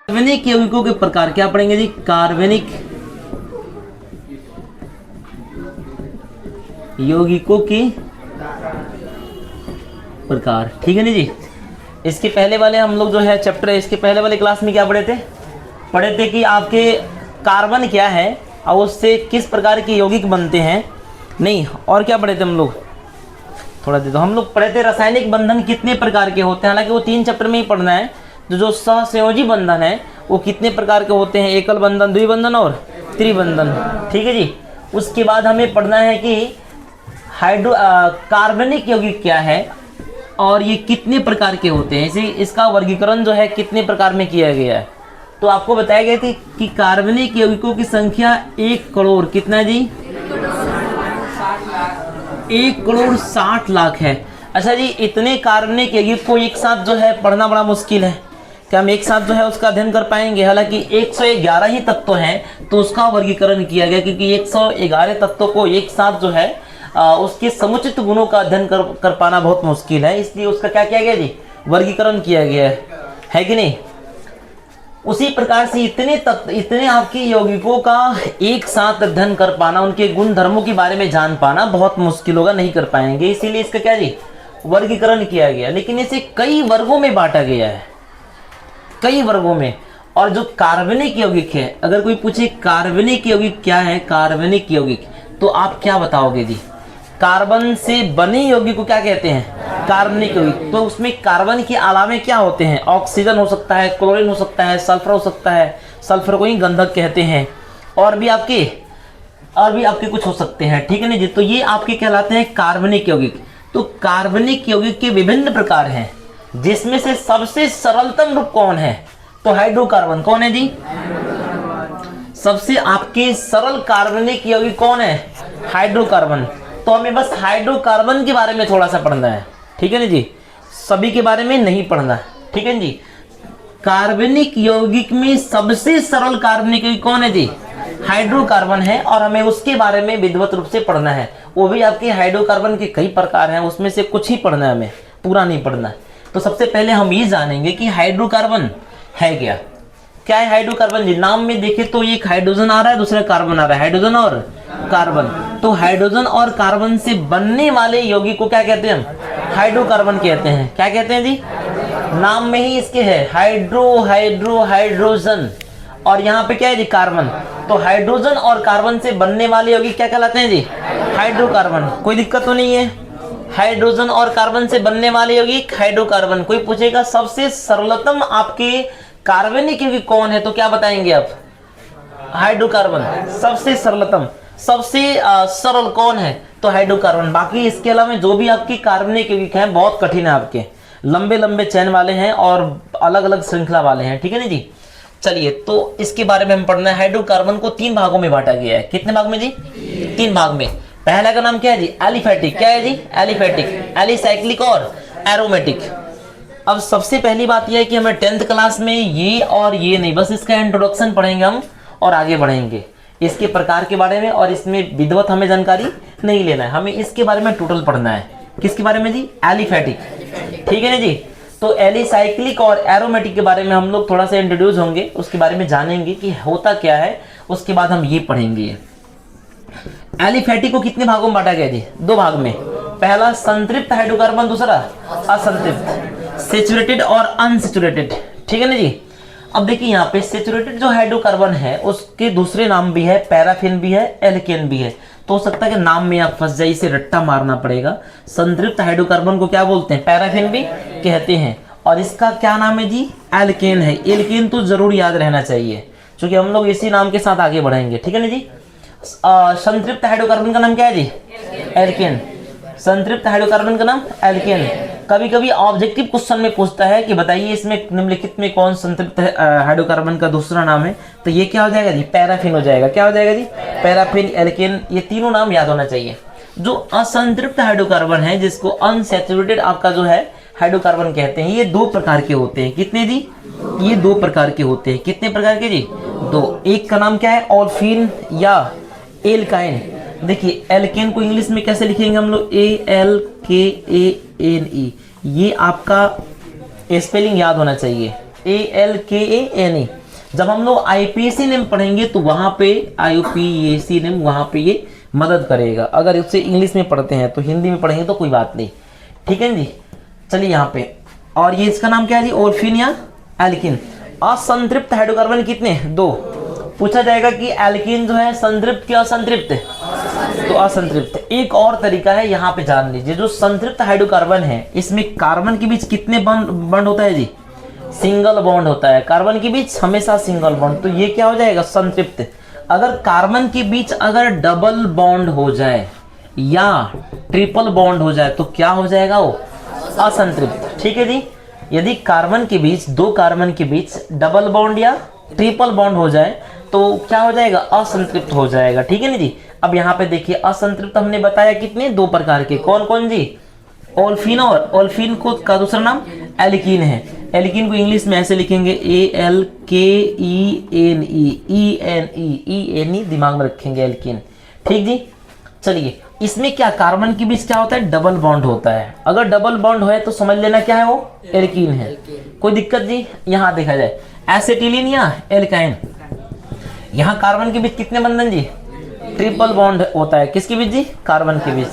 कार्बनिक यौगिकों के प्रकार क्या पढ़ेंगे जी? कार्बनिक यौगिकों के प्रकार, ठीक है ना जी। इसके पहले वाले हम लोग जो है चैप्टर है, इसके पहले वाले क्लास में क्या पढ़े थे कि आपके कार्बन क्या है और उससे किस प्रकार के यौगिक बनते हैं। नहीं, और क्या पढ़े थे हम लोग? थोड़ा दे दो। हम लोग पढ़े थे रासायनिक बंधन कितने प्रकार के होते हैं, हालांकि वो 3 चैप्टर में ही पढ़ना है। जो सहसंयोजी बंधन है वो कितने प्रकार के होते हैं, एकल बंधन, द्विबंधन और त्रिबंधन, ठीक है जी। उसके बाद हमें पढ़ना है कि कार्बनिक यौगिक क्या है और ये कितने प्रकार के होते हैं, इसे इसका वर्गीकरण जो है कितने प्रकार में किया गया है। तो आपको बताया गया थी कि कार्बनिक यौगिकों की संख्या 1 करोड़ कितना जी? 1 करोड़ 60 लाख है। अच्छा जी, इतने कार्बनिक यौगिक को एक साथ जो है पढ़ना बड़ा मुश्किल है। क्या हम एक साथ जो है उसका अध्ययन कर पाएंगे? हालांकि 111 ही तत्व हैं तो उसका वर्गीकरण किया गया, क्योंकि 111 तत्वों को एक साथ जो है उसके समुचित गुणों का अध्ययन कर पाना बहुत मुश्किल है, इसलिए उसका क्या किया गया जी? वर्गीकरण किया गया है कि नहीं। उसी प्रकार से इतने आपके यौगिकों का एक साथ अध्ययन कर पाना, उनके गुण धर्मों के बारे में जान पाना बहुत मुश्किल होगा, नहीं कर पाएंगे। इसीलिए इसका क्या जी? वर्गीकरण किया गया। लेकिन इसे कई वर्गों में बांटा गया है, कई वर्गों में। और जो कार्बनिक यौगिक है, अगर कोई पूछे कार्बनिक यौगिक क्या है, कार्बनिक यौगिक, तो आप क्या बताओगे जी? कार्बन से बने यौगिक को क्या कहते हैं? कार्बनिक यौगिक। तो उसमें कार्बन के अलावे क्या होते हैं? ऑक्सीजन हो सकता है, क्लोरीन हो सकता है, सल्फर हो सकता है, सल्फर को ही गंधक कहते हैं, और भी आपके कुछ हो सकते हैं, ठीक है ना जी। तो ये आपके कहलाते हैं कार्बनिक यौगिक। तो कार्बनिक यौगिक के विभिन्न प्रकार हैं, जिसमें से सबसे सरलतम रूप कौन है? तो हाइड्रोकार्बन। कौन है जी? सबसे आपके सरल कार्बनिक यौगिक कौन है? हाइड्रोकार्बन। तो हमें बस हाइड्रोकार्बन के बारे में थोड़ा सा पढ़ना है, ठीक है ना जी, सभी के बारे में नहीं पढ़ना, ठीक है जी। कार्बनिक यौगिक में सबसे सरल कार्बनिक यौगिक कौन है जी? हाइड्रोकार्बन है, और हमें उसके बारे में विधिवत रूप से पढ़ना है। वो भी आपके हाइड्रोकार्बन के कई प्रकार हैं, उसमें से कुछ ही पढ़ना है, हमें पूरा नहीं पढ़ना है। तो सबसे पहले हम ये जानेंगे कि हाइड्रोकार्बन है क्या है हाइड्रोकार्बन जी? नाम में देखें तो एक हाइड्रोजन आ रहा है, दूसरा कार्बन आ रहा है, हाइड्रोजन और कार्बन। तो हाइड्रोजन और कार्बन से बनने वाले यौगिक को क्या कहते हैं? हम हाइड्रोकार्बन कहते हैं। क्या कहते हैं जी? नाम में ही इसके है हाइड्रोजन, और यहाँ पे क्या है जी? कार्बन। तो हाइड्रोजन और कार्बन से बनने वाले यौगिक क्या कहलाते हैं जी? हाइड्रोकार्बन। कोई दिक्कत तो नहीं है? हाइड्रोजन और कार्बन से बनने वाले यौगिक हाइड्रोकार्बन। कोई पूछेगा सबसे सरलतम आपके कार्बनिक यौगिक कौन है, तो क्या बताएंगे आप? हाइड्रोकार्बन। सबसे सरलतम, सबसे सरल कौन है? तो हाइड्रोकार्बन। बाकी इसके अलावा जो भी आपकी कार्बनिक यौगिक हैं बहुत कठिन है, आपके लंबे लंबे चेन वाले हैं और अलग अलग श्रृंखला वाले हैं, ठीक है ना जी। चलिए, तो इसके बारे में हम पढ़ना है। हाइड्रोकार्बन को 3 भागों में बांटा गया है। कितने भाग में जी? 3 भाग में। पहला का नाम क्या है जी? एलिफेटिक। क्या है जी? एलिफेटिक, एलिसाइक्लिक और एरोमेटिक। अब सबसे पहली बात यह है कि हमें 10th क्लास में ये और ये नहीं, बस इसका इंट्रोडक्शन पढ़ेंगे हम और आगे बढ़ेंगे इसके प्रकार के बारे में, और इसमें विधिवत हमें जानकारी नहीं लेना है, हमें इसके बारे में टोटल पढ़ना है। किसके बारे में जी? एलिफेटिक, ठीक है ना जी। तो एलिसाइक्लिक और एरोमेटिक के बारे में हम लोग थोड़ा सा इंट्रोड्यूस होंगे, उसके बारे में जानेंगे कि होता क्या है, उसके बाद हम ये पढ़ेंगे। एलिफेटिक को कितने भागों में बांटा गया जी? 2 भाग में। पहला संतृप्त हाइड्रोकार्बन, दूसरा असंतृप्त, सैचुरेटेड और अनसैचुरेटेड, ठीक है ना जी। अब देखिए यहाँ पे सैचुरेटेड जो हाइड्रोकार्बन है उसके दूसरे नाम भी है, पैराफिन भी है, एल्केन भी है। तो हो सकता है कि नाम में आप फंस जाइए, इसे रट्टा मारना पड़ेगा। संतृप्त हाइड्रोकार्बन को क्या बोलते हैं? पैराफिन भी कहते हैं, और इसका क्या नाम है जी? एल्केन है। एल्केन तो जरूर याद रहना चाहिए, क्योंकि हम लोग इसी नाम के साथ आगे बढ़ेंगे, ठीक है ना जी। संतृप्त हाइड्रोकार्बन का नाम क्या है जी? एल्केन। संतृप्त हाइड्रोकार्बन का नाम एल्केन। कभी कभी ऑब्जेक्टिव क्वेश्चन में पूछता है कि बताइए इसमें निम्नलिखित में कौन संतृप्त हाइड्रोकार्बन का दूसरा नाम है, तो ये क्या हो जाएगा जी? पैराफिन हो जाएगा। क्या हो जाएगा जी? पैराफिन, एल्केन, ये तीनों नाम याद होना चाहिए। जो असंतृप्त हाइड्रोकार्बन है, जिसको अनसैचुरेटेड आपका जो है हाइड्रोकार्बन कहते हैं, ये 2 प्रकार के होते हैं। कितने जी? ये 2 प्रकार के होते हैं। कितने प्रकार के जी? 2। एक का नाम क्या है? ऑल्फिन या एल्काइन। देखिए एल्केन को इंग्लिश में कैसे लिखेंगे हम लोग, ALKANE, ये आपका स्पेलिंग याद होना चाहिए, ALKANE। जब हम लोग IPAC नेम पढ़ेंगे तो वहां पे IUPAC नेम वहां पे ये मदद करेगा। अगर उससे इंग्लिश में पढ़ते हैं तो हिंदी में पढ़ेंगे तो कोई बात नहीं, ठीक है जी। चलिए यहाँ पे, और ये इसका नाम क्या है जी, ओल्फिन या एल्किन। असंतृप्त हाइड्रोकार्बन कितने, 2। पूछा जाएगा कि एल्किन जो है संतृप्त क्या असंतृप्त, तो असंतृप्त। एक और तरीका है यहाँ पे जान लीजिए, जो संतृप्त हाइड्रोकार्बन है इसमें कार्बन के बीच कितने बॉन्ड होता है जी, सिंगल बॉन्ड होता है, कार्बन के बीच हमेशा सिंगल बॉन्ड, तो ये क्या हो जाएगा संतृप्त। अगर कार्बन के बीच अगर डबल बॉन्ड हो जाए या ट्रिपल बॉन्ड हो जाए तो क्या हो जाएगा, वो असंतृप्त, ठीक है जी। यदि कार्बन के बीच, 2 कार्बन के बीच डबल बॉन्ड या ट्रिपल बॉन्ड हो जाए तो क्या हो जाएगा, असंतृप्त हो जाएगा, ठीक है ना जी। अब यहाँ पे देखिए असंतृप्त हमने बताया कितने, 2 प्रकार के, कौन कौन जी, ओल्फिन, और ओल्फिन को का दूसरा नाम एल्कीन है। एल्कीन को इंग्लिश में ऐसे लिखेंगे ALKENE, दिमाग में रखेंगे एल्कीन, ठीक जी। चलिए इसमें क्या कार्बन के बीच क्या होता है, डबल बॉन्ड होता है। अगर डबल बॉन्ड है तो समझ लेना क्या है, वो एल्कीन है। कोई दिक्कत जी, यहाँ देखा जाए एसिटिलीन या एल्काइन, यहाँ कार्बन के बीच कितने बंधन जी, ट्रिपल बॉन्ड होता है, किसके बीच जी, कार्बन के बीच,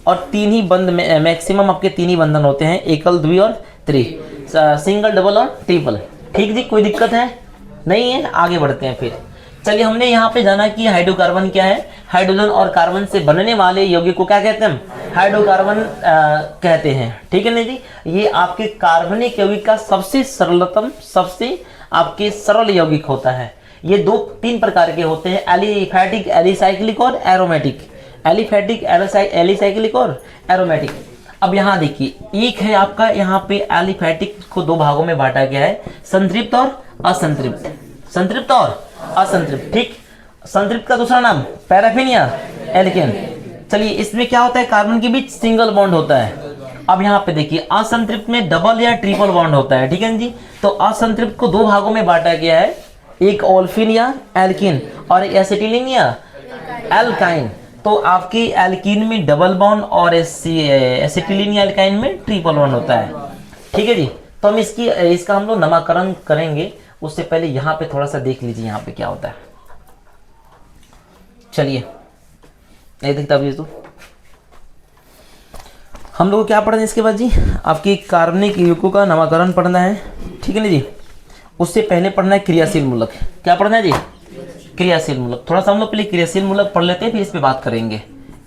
और 3 ही बंध में मैक्सिमम आपके 3 ही बंधन होते हैं, एकल, द्वि और त्रि, सिंगल, डबल और ट्रिपल, ठीक जी। कोई दिक्कत है नहीं है, आगे बढ़ते हैं फिर। चलिए हमने यहाँ पे जाना कि हाइड्रोकार्बन क्या है, हाइड्रोजन और कार्बन से बनने वाले यौगिक को क्या कहते हैं, हाइड्रोकार्बन कहते हैं, ठीक है ना जी। ये आपके कार्बनिक यौगिक का सबसे सरलतम, सबसे आपके सरल यौगिक होता है। ये 2-3 प्रकार के होते हैं, एलिफैटिक, एलिसाइक्लिक और एरोमेटिक, एलिफैटिक, एलिसाइक्लिक और एरोमेटिक। अब यहाँ देखिए, एक है आपका यहाँ पे एलिफैटिक को 2 भागों में बांटा गया है, संतृप्त और असंतृप्त, संतृप्त और असंतृप्त, ठीक। संतृप्त का दूसरा नाम पैराफिन या एल्केन। चलिए इसमें क्या होता है, कार्बन के बीच सिंगल बॉन्ड होता है। अब यहाँ पे देखिए असंतृप्त में डबल या ट्रिपल बॉन्ड होता है, ठीक है जी। तो असंतृप्त को 2 भागों में बांटा गया है, एक ओल्फिन या एल्किन और एसिटिलीन या एल्काइन। तो आपकी एल्कीन में डबल बॉन्ड और एसिटिलीन या एल्काइन में ट्रिपल बॉन्ड होता है, ठीक है जी। तो हम इसका हम लोग नामकरण करेंगे, उससे पहले यहाँ पे थोड़ा सा देख लीजिए यहाँ पे क्या होता है। चलिए नहीं दिखता अभी तो हम लोग क्या पढ़ना है इसके बाद जी, आपकी कार्बनिक यौगिकों का नामकरण पढ़ना है, ठीक है ना जी। उससे पहले पढ़ना है क्रियाशील मूलक। क्या पढ़ना है जी, क्रियाशील मूलक। थोड़ा सा हम लोग पहले क्रियाशील मूलक पढ़ लेते हैं, फिर इस पे बात करेंगे।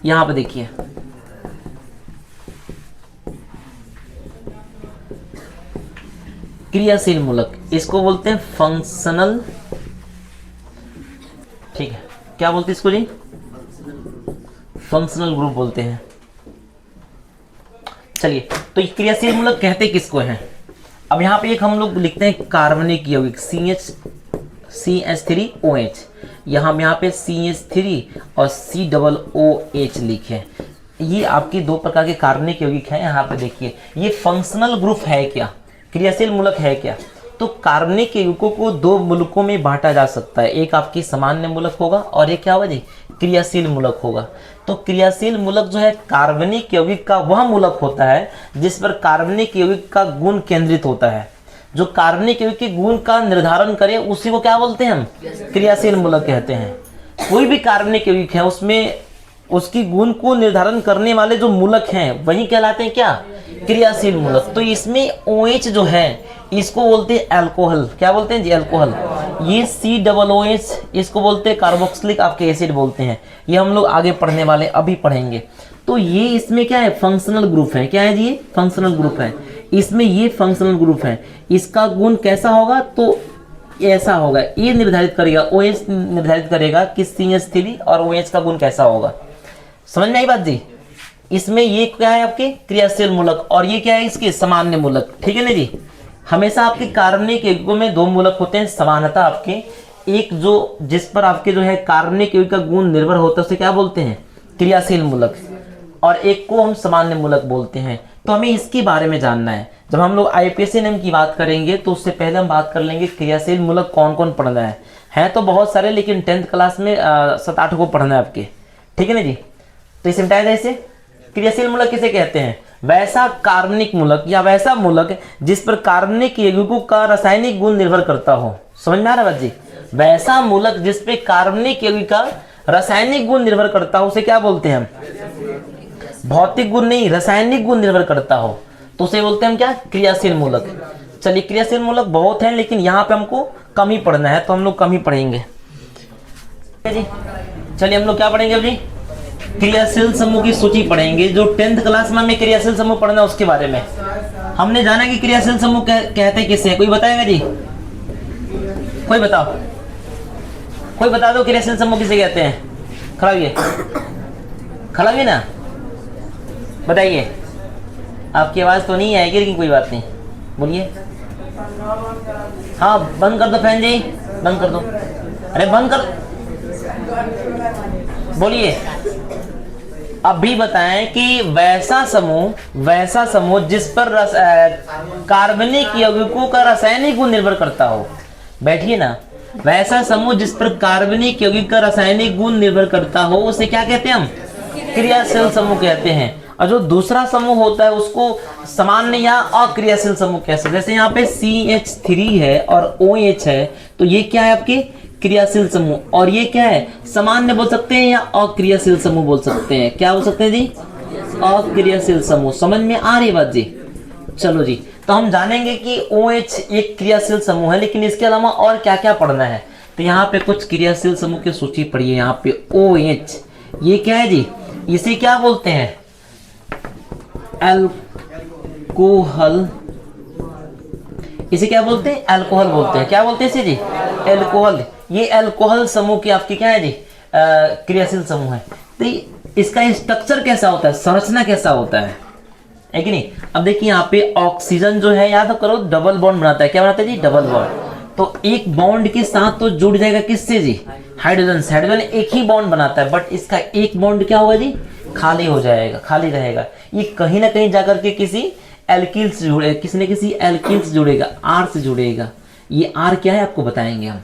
यहाँ पे देखिए क्रियाशील मूलक, इसको बोलते हैं फंक्शनल, ठीक है। क्या बोलते हैं इसको जी, फंक्शनल ग्रुप बोलते हैं। चलिए तो ये क्रियाशील मूलक कहते किसको हैं। अब यहाँ पे एक हम लोग लिखते हैं कार्बनिक यौगिक CH3OH, यहाँ पे CH3 और COOH लिखे। ये आपकी 2 प्रकार के कार्बनिक यौगिक हैं। यहाँ पे देखिए ये फंक्शनल ग्रुप है क्या, क्रियाशील मूलक है क्या। तो कार्बनिक यौगिकों को 2 मूलकों में बांटा जा सकता है, एक आपकी सामान्य मूलक होगा और एक क्या होगा जी, क्रियाशील मूलक होगा। तो क्रियाशील मूलक जो है कार्बनिक यौगिक का वह मूलक होता है जिस पर कार्बनिक यौगिक का गुण केंद्रित होता है। जो कार्बनिक यौगिक के गुण का निर्धारण करे उसी को क्या बोलते हैं हम, क्रियाशील मूलक कहते हैं। कोई भी कार्बनिक यौगिक है उसमें उसकी गुण को निर्धारण करने वाले जो मूलक हैं वही कहलाते हैं क्या, क्रियाशील मूलक। तो इसमें OH जो है इसको बोलते हैं अल्कोहल। क्या बोलते हैं जी, अल्कोहल। ये COOH इसको बोलते हैं कार्बोक्सिलिक आपके एसिड बोलते हैं। ये हम लोग आगे पढ़ने वाले, अभी पढ़ेंगे। तो ये इसमें क्या है, फंक्शनल ग्रुप है। क्या है जी, ये फंक्शनल ग्रुप है। इसमें ये फंक्शनल ग्रुप है, इसका गुण कैसा होगा तो ऐसा होगा। ये निर्धारित करेगा, OH निर्धारित करेगा कि CH3 और OH का गुण कैसा होगा। समझ में आई बात जी। इसमें ये क्या है आपके क्रियाशील मूलक और ये क्या है इसके सामान्य मूलक, ठीक है ना जी। हमेशा आपके कार्बनिक यौगिकों में 2 मूलक होते हैं समानता आपके, एक जो जिस पर आपके जो है कार्बनिक यौगिक का गुण निर्भर होता है उसे क्या बोलते हैं, क्रियाशील मूलक, और एक को हम सामान्य मूलक बोलते हैं। तो हमें इसके बारे में जानना है। जब हम लोग IUPAC नेम की बात करेंगे तो उससे पहले हम बात कर लेंगे क्रियाशील मूलक कौन कौन पढ़ना है तो बहुत सारे, लेकिन 10th क्लास में 7-8 को पढ़ना है आपके, ठीक है ना जी। तो इसे मिटाया जाए। इसे क्रियाशील मूलक किसे कहते हैं? वैसा कार्बनिक मूलक या वैसा मूलक जिस पर कार्बनिक यौगिकों का रासायनिक गुण निर्भर करता हो। समझ में आ रहा है बात जी? वैसा मूलक जिस पे कार्बनिक यौगिक का रासायनिक गुण निर्भर करता हो उसे क्या बोलते हैं हम? भौतिक गुण नहीं, रासायनिक गुण निर्भर करता हो तो उसे बोलते हैं हम क्या? क्रियाशील मूलक। चलिए, क्रियाशील मूलक बहुत हैं लेकिन यहाँ पे हमको कम ही पढ़ना है तो हम लोग कम ही पढ़ेंगे जी। चलिए हम लोग क्या पढ़ेंगे जी? क्रियाशील समूह की सूची पढ़ेंगे। जो 10th क्लास में हमें क्रियाशील समूह पढ़ना उसके बारे में हमने जाना कि क्रियाशील समूह कहते किसे? कोई बताएगा जी? कोई बताओ, कोई बता दो क्रियाशील समूह किसे कहते हैं? खड़ाइए, खड़ाइए ना, बताइए। आपकी आवाज तो नहीं आएगी लेकिन कोई बात नहीं, बोलिए। हाँ बंद कर दो फैन जी, बंद कर दो। अरे बंद कर, बोलिए। अभी बताएं कि वैसा समूह जिस पर कार्बनिक यौगिकों का रासायनिक गुण निर्भर करता हो। बैठिए ना। वैसा समूह जिस पर कार्बनिक यौगिक का रासायनिक गुण निर्भर करता हो उसे क्या कहते हैं हम? क्रियाशील समूह कहते हैं। और जो दूसरा समूह होता है उसको सामान्य या अक्रियाशील समूह कह सकते हैं। जैसे यहाँ पे CH3 है और OH है तो ये क्या है? आपके क्रियाशील समूह। और ये क्या है? सामान्य बोल सकते हैं या अक्रियाशील समूह बोल सकते हैं। क्या बोल सकते हैं जी? अक्रियाशील समूह। समझ में आ रही बात जी? चलो जी, तो हम जानेंगे कि OH एक क्रियाशील समूह है लेकिन इसके अलावा और क्या क्या पढ़ना है। तो यहाँ पे कुछ क्रियाशील समूह की सूची पढ़िए। यहाँ पे OH ये क्या है जी? इसे क्या बोलते हैं? अल्कोहल। इसे क्या बोलते हैं? अल्कोहल बोलते हैं। क्या बोलते हैं इसे जी? अल्कोहल। ये अल्कोहल समूह की आपकी क्या है जी? क्रियाशील समूह है। तो इसका स्ट्रक्चर कैसा होता है? संरचना कैसा होता है कि नहीं? अब देखिए यहाँ पे ऑक्सीजन जो है, याद करो, डबल बॉन्ड बनाता है। क्या बनाता है जी? Double bond. तो एक बॉन्ड के साथ तो जुड़ जाएगा किससे जी? हाइड्रोजन से। हाइड्रोजन एक ही बॉन्ड बनाता है बट इसका एक बॉन्ड क्या होगा जी? खाली हो जाएगा, खाली रहेगा। ये कहीं ना कहीं जाकर के किसी एल्किल से जुड़े, किसी न किसी एल्किल से जुड़ेगा, R से जुड़ेगा। ये R क्या है आपको बताएंगे हम।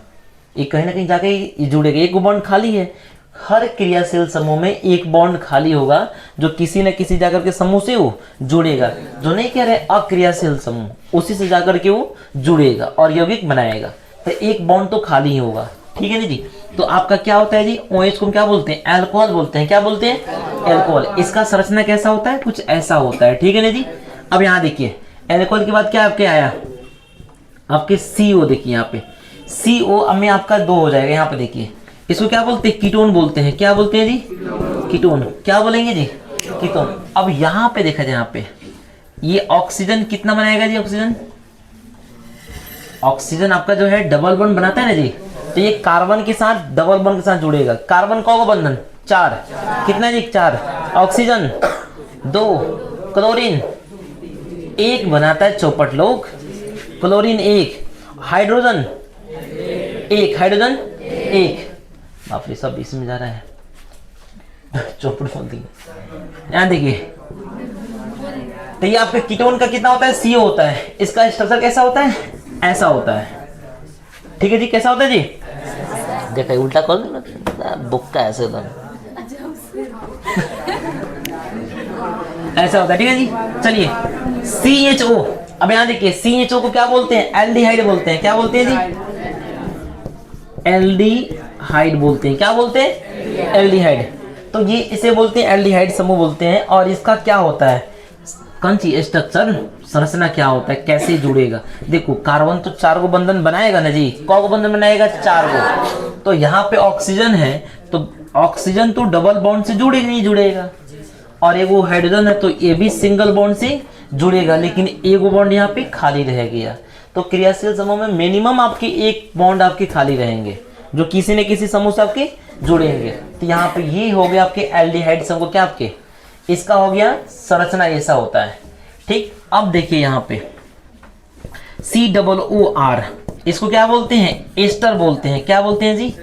ये कहीं ना कहीं जाके जुड़ेगा। एक बॉन्ड खाली है। हर क्रियाशील समूह में एक बॉन्ड खाली होगा जो किसी न किसी जाकर के समूह से वो जुड़ेगा। जो नहीं कह रहे अक्रियाशील समूह, उसी से जाकर के वो जुड़ेगा और यौगिक बनाएगा। तो एक बॉन्ड तो खाली ही होगा। ठीक है जी। तो आपका क्या होता है जी? OH को क्या बोलते हैं? अल्कोहल बोलते हैं। क्या बोलते हैं? अल्कोहल। इसका संरचना कैसा होता है? कुछ ऐसा होता है। ठीक है ना जी। अब यहाँ देखिए, अल्कोहल के बाद क्या आपके आया? आपके CO। देखिए यहाँ पे CO अब में आपका 2 हो जाएगा। यहाँ पे देखिए, इसको क्या बोलते हैं? कीटोन बोलते हैं। क्या बोलते हैं जी? कीटोन। क्या बोलेंगे जी? कीटोन। अब यहाँ पे देखा जाए, यहाँ पे ये ऑक्सीजन कितना बनाएगा जी? ऑक्सीजन आपका जो है डबल बॉन्ड बनाता है ना जी। तो ये कार्बन के साथ डबल बॉन्ड के साथ जुड़ेगा। कार्बन का बंधन 4, कितना जी? 4। ऑक्सीजन 2, क्लोरीन 1 बनाता है चौपट लोग। Chlorine 1, hydrogen 1, hydrogen 1। बाप रे, सब इसमें जा रहा है। चौपट बोल दी। यहाँ देखिए, तो ये आपके कीटोन का कितना होता है? CO होता है। इसका स्ट्रक्चर कैसा होता है? ऐसा होता है। ठीक है जी। कैसा होता है जी? देखा, उल्टा कर दो, बुक्का ऐसे तो ऐसा होता है। ठीक है जी। चलिए, CHO। अब यहाँ देखिए, CHO को क्या बोलते हैं? एल्डिहाइड बोलते हैं। क्या बोलते हैं जी? एल्डिहाइड बोलते हैं। क्या बोलते हैं? एल्डिहाइड। तो ये इसे बोलते हैं एल्डिहाइड समूह बोलते हैं। और इसका क्या होता है? कंची स्ट्रक्चर, संरचना क्या होता है? कैसे जुड़ेगा? देखो, कार्बन तो 4 को बंधन बनाएगा ना जी। कौ बंधन बनाएगा? 4 को। तो यहाँ पे ऑक्सीजन है तो ऑक्सीजन तो डबल बॉन्ड से जुड़ेगा, नहीं जुड़ेगा। और एक वो हाइड्रोजन है तो ये भी सिंगल बॉन्ड से जुड़ेगा, लेकिन एक बॉन्ड यहाँ पे खाली रह गया। तो क्रियाशील समूह में मिनिमम आपके एक बॉन्ड आपके खाली रहेंगे जो किसी न किसी समूह से आपके जुड़ेंगे। तो यहाँ पे ये हो गया आपके एल्डिहाइड समूह। क्या आपके इसका हो गया संरचना, ऐसा होता है। ठीक। अब देखिए यहाँ पे COOR, इसको क्या बोलते हैं? एस्टर बोलते हैं। क्या बोलते हैं जी?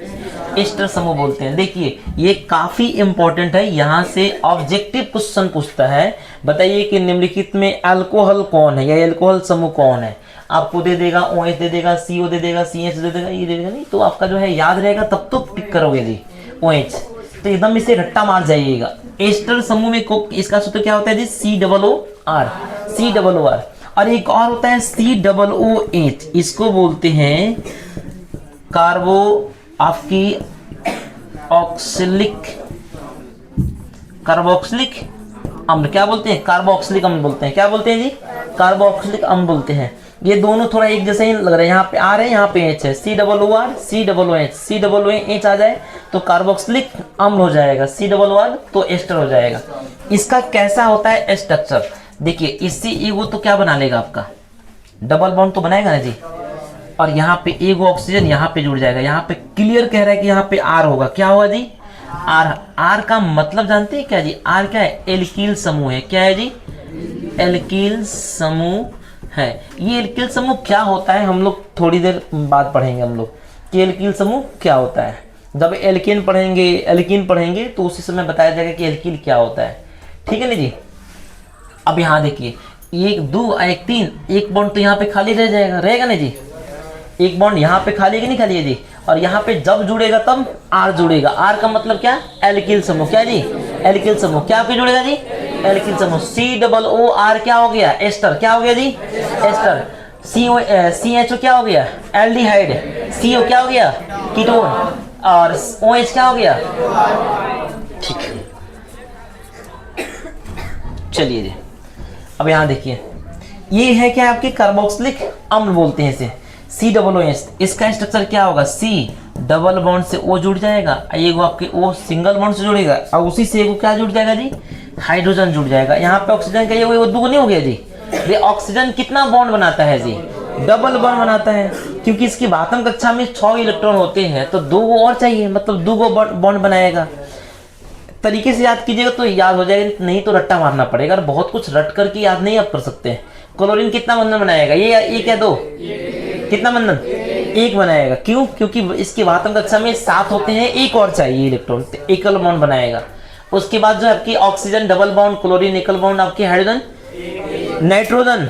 एस्टर समूह बोलते हैं। देखिए, ये काफी इंपॉर्टेंट है। यहाँ से ऑब्जेक्टिव क्वेश्चन पूछता है, बताइए कि निम्नलिखित में अल्कोहल कौन है या अल्कोहल समूह कौन है। आपको दे देगा OH दे देगा, CO दे देगा, CH दे देगा, ये दे देगा। नहीं तो आपका जो है याद रहेगा, तब तो टिक करोगे जी। OH तो एकदम इसे रट्टा मार जाइएगा। एस्टर समूह में इसका सूत्र क्या होता है जी, COOR, COOR। और एक और होता है COOH, इसको बोलते हैं कार्बो आपकी कार्बोक्सिलिक अम्ल। क्या बोलते हैं, कार्बोक्सिलिक अम्ल बोलते हैं। क्या बोलते हैं जी, कार्बोक्सिलिक अम्ल बोलते हैं। ये दोनों थोड़ा एक जैसे ही लग रहा है, यहाँ पे R है, यहाँ पे H है, COOR COOH, COOH आ जाए तो कार्बोक्सिलिक अम्ल हो जाएगा, COOR तो एस्टर हो जाएगा। इसका कैसा होता है स्ट्रक्चर, देखिए इससे एगो तो क्या बना लेगा आपका, डबल बॉन्ड तो बनाएगा ना जी, और यहाँ पे एगो ऑक्सीजन यहाँ पे जुड़ जाएगा। यहाँ पे क्लियर कह रहा है कि यहाँ पे R होगा, क्या होगा जी, R का मतलब जानते हैं क्या जी, R क्या है, एल्किल समूह है। क्या है जी, एल्किल समूह है। ये एल्किल समूह क्या होता है हम लोग थोड़ी देर बाद पढ़ेंगे हम लोग कि एल्किल समूह क्या होता है। जब एल्कीन पढ़ेंगे तो उसी समय बताया जाएगा कि एल्किल क्या होता है, ठीक है ना जी। अब यहाँ देखिए 1 2 1 3, एक बॉन्ड तो यहाँ पे खाली रह जाएगा, रहेगा ना जी, एक बॉन्ड यहाँ पे खाली है कि नहीं खाली है जी, और यहाँ पे जब जुड़ेगा तब R जुड़ेगा। R का मतलब क्या, एल्किल समूह। क्या जी, एल्किल समूह। क्या पे जुड़ेगा जी, एल्किल समूह। COOR क्या हो गया, एस्टर। क्या हो गया जी, एस्टर। CHO क्या हो गया, एल्डिहाइड। CO क्या हो गया, कीटोन। और OH क्या हो गया, ठीक है। चलिए जी, अब यहाँ देखिए ये है क्या आपके कार्बोक्सिलिक अम्ल बोलते हैं इसे, COOH। इसका स्ट्रक्चर क्या होगा, C डबल बॉन्ड से O जुड़ जाएगा, एगो आपके O सिंगल बॉन्ड से जुड़ेगा, और उसी से एगो क्या जुड़ जाएगा जी, हाइड्रोजन जुड़ जाएगा। यहाँ पे ऑक्सीजन का ये दो नहीं हो गया जी। ये ऑक्सीजन कितना बॉन्ड बनाता है जी, डबल बॉन्ड बनाता है, क्योंकि इसकी बातम कक्षा में 6 इलेक्ट्रॉन होते हैं, तो 2 और चाहिए, मतलब 2 बॉन्ड बनाएगा। तरीके से याद कीजिएगा तो याद हो जाएगा, नहीं तो रट्टा मारना पड़ेगा, और बहुत कुछ रट करके याद नहीं आप कर सकते हैं। क्लोरीन कितना बंधन बनाएगा, ये 1 या 2, कितना बंधन, 1 बनाएगा। क्यों, क्योंकि इसकी वातम कक्षा में 7 होते हैं, 1 और चाहिए इलेक्ट्रॉन, तो एकल बॉन्ड बनाएगा। उसके बाद जो आपकी ऑक्सीजन डबल बॉन्ड, क्लोरीन एकल बॉन्ड, आपकी हाइड्रोजन नाइट्रोजन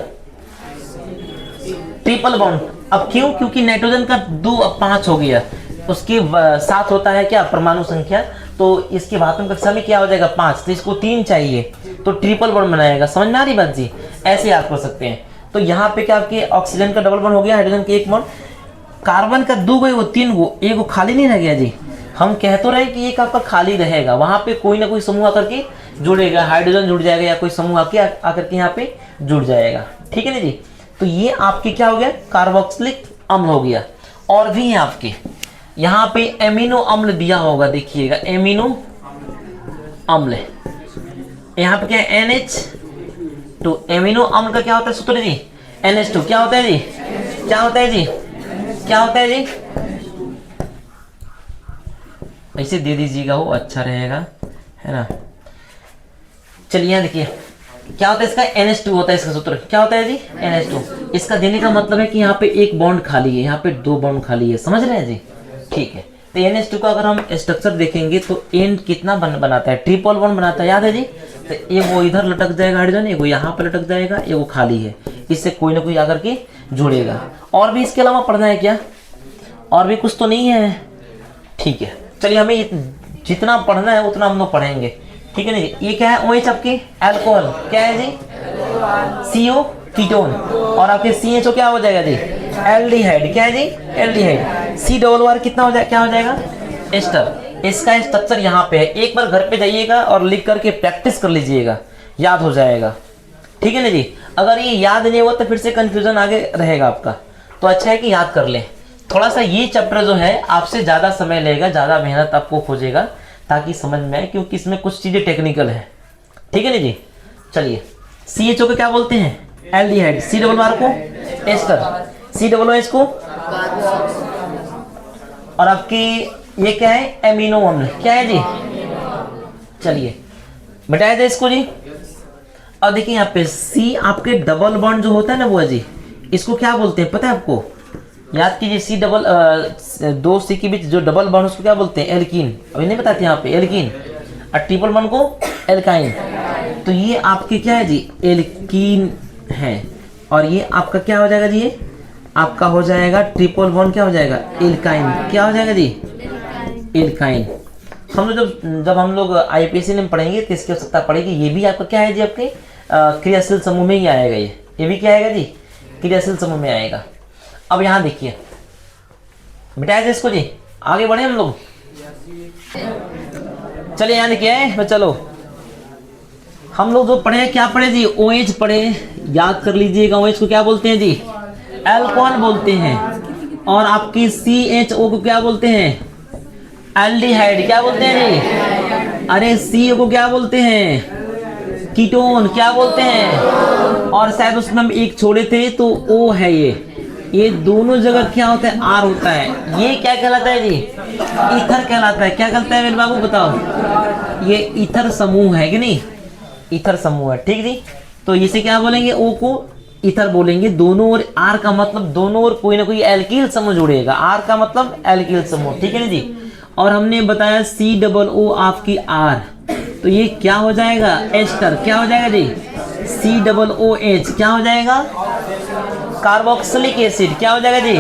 ट्रिपल बॉन्ड। अब क्यों, क्योंकि नाइट्रोजन का 2 अब 5 हो गया, उसके साथ होता है क्या, परमाणु संख्या, तो इसकी वातम कक्षा में क्या हो जाएगा, 5, तो इसको 3 चाहिए, तो ट्रिपल बॉन्ड बनाएगा। समझ में आ रही बात जी, ऐसे याद कर सकते हैं। तो यहाँ पे क्या आपके ऑक्सीजन का डबल बॉन्ड हो गया, हाइड्रोजन का 1 बॉन्ड, कार्बन का 2 गो 3 गो, एगो खाली नहीं रह गया जी। हम कह तो रहे कि एक आपका खाली रहेगा, वहां पे कोई ना कोई समूह आकर के जुड़ेगा, हाइड्रोजन जुड़ जाएगा या कोई समूह आकर के यहाँ पे जुड़ जाएगा, ठीक है ना जी। तो ये आपके क्या हो गया, कार्बोक्सिलिक अम्ल हो गया। और भी है आपके यहाँ पे एमिनो अम्ल दिया होगा, देखिएगा एमिनो अम्ल, यहाँ पे क्या है, NH2। एमिनो अम्ल का क्या होता है सूत्र जी, NH2। क्या होता है जी, क्या होता है जी, क्या होता है जी, ऐसे दे दीजिएगा, वो अच्छा रहेगा, है ना। चलिए यहाँ देखिए क्या होता है, इसका NH2 होता है, इसका सूत्र क्या होता है जी, NH2। इसका देने का मतलब है कि यहाँ पे 1 बॉन्ड खाली है, यहाँ पे 2 बॉन्ड खाली है, समझ रहे हैं जी, ठीक है। तो NH2 का अगर हम स्ट्रक्चर देखेंगे तो एंड कितना बनाता है, ट्रिपल बॉन्ड बनाता है, याद है जी। तो एगो इधर लटक जाएगा हाइड्रोजन, एगो यहाँ पे लटक जाएगा, एगो खाली है, इससे कोई ना कोई आकर के जुड़ेगा। और भी इसके अलावा पढ़ना है क्या, और भी कुछ तो नहीं है, ठीक है। चलिए हमें जितना पढ़ना है उतना हम लोग पढ़ेंगे, ठीक है नहीं। ये क्या है, OH आपकी अल्कोहल, क्या है जी, CO कीटोन, और आपके CHO क्या हो जाएगा जी, एल्डिहाइड। क्या है जी, एल्डिहाइड। COOR कितना हो जाएगा, क्या हो जाएगा, एस्टर। इसका स्ट्रक्चर यहाँ पे है, एक बार घर पे जाइएगा और लिख करके प्रैक्टिस कर लीजिएगा, याद हो जाएगा, ठीक है ना जी। अगर ये याद नहीं हुआ तो फिर से कंफ्यूजन आगे रहेगा आपका, तो अच्छा है कि याद कर लें। थोड़ा सा ये चैप्टर जो है आपसे ज़्यादा समय लेगा, ज़्यादा मेहनत आपको खोजेगा ताकि समझ में आए, क्योंकि इसमें कुछ चीज़ें टेक्निकल है, ठीक है ना जी। चलिए CHO को क्या बोलते हैं, एल्डिहाइड। COOR को एस्टर, COOH को, और आपकी ये क्या है, एमिनो अम्ल। क्या है जी, चलिए बताया जाए इसको जी। और देखिए यहाँ पे C आपके डबल बॉन्ड जो होता है ना वो है जी, इसको क्या बोलते हैं पता है आपको, याद कीजिए। C डबल 2 C के बीच जो डबल बॉन्ड उसको क्या बोलते हैं, एल्कीन। अभी नहीं बताते यहाँ पे, एल्कीन। और ट्रिपल बॉन्ड को एल्काइन। तो ये आपके क्या है जी, एल्कीन है, और ये आपका क्या हो जाएगा जी, ये आपका हो जाएगा ट्रिपल बॉन्ड क्या हो जाएगा, एल्काइन। क्या हो जाएगा जी, एल्काइन। हम लोग जब हम लोग आईपीएससी में पढ़ेंगे तो इसकी आवश्यकता पड़ेगी। ये भी आपका क्या है जी, आपके क्रियाशील समूह में ही आएगा। ये भी क्या आएगा जी, क्रियाशील समूह में आएगा। अब यहाँ देखिए, मिटाया जाए इसको जी, आगे बढ़े हम लोग। चलिए यहाँ देखिए, चलो हम लोग जो पढ़े क्या पढ़े जी, OH पढ़े, याद कर लीजिएगा। OH को क्या बोलते हैं जी, अल्कोहल बोलते हैं। और आपकी CHO को क्या बोलते हैं, एल्डिहाइड। क्या बोलते हैं जी, अरे CO को क्या बोलते हैं, कीटोन। क्या बोलते हैं, और शायद उसमें हम एक छोड़े थे तो O है। ये दोनों जगह क्या होता है, R होता है। ये क्या कहलाता है जी, ईथर कहलाता है। क्या कहलाता है मेरे बाबू बताओ, ये ईथर समूह है कि नहीं, ईथर समूह है, ठीक जी। तो इसे क्या बोलेंगे, O को ईथर बोलेंगे। दोनों ओर R का मतलब दोनों ओर कोई ना कोई एल्किल समूह जुड़ेगा। R का मतलब एल्किल समूह, ठीक है ना जी। और हमने बताया COO आपकी R, तो ये क्या हो जाएगा, एस्टर। क्या हो जाएगा जी, COOH क्या हो जाएगा, कार्बोक्सिलिक एसिड। क्या हो जाएगा जी,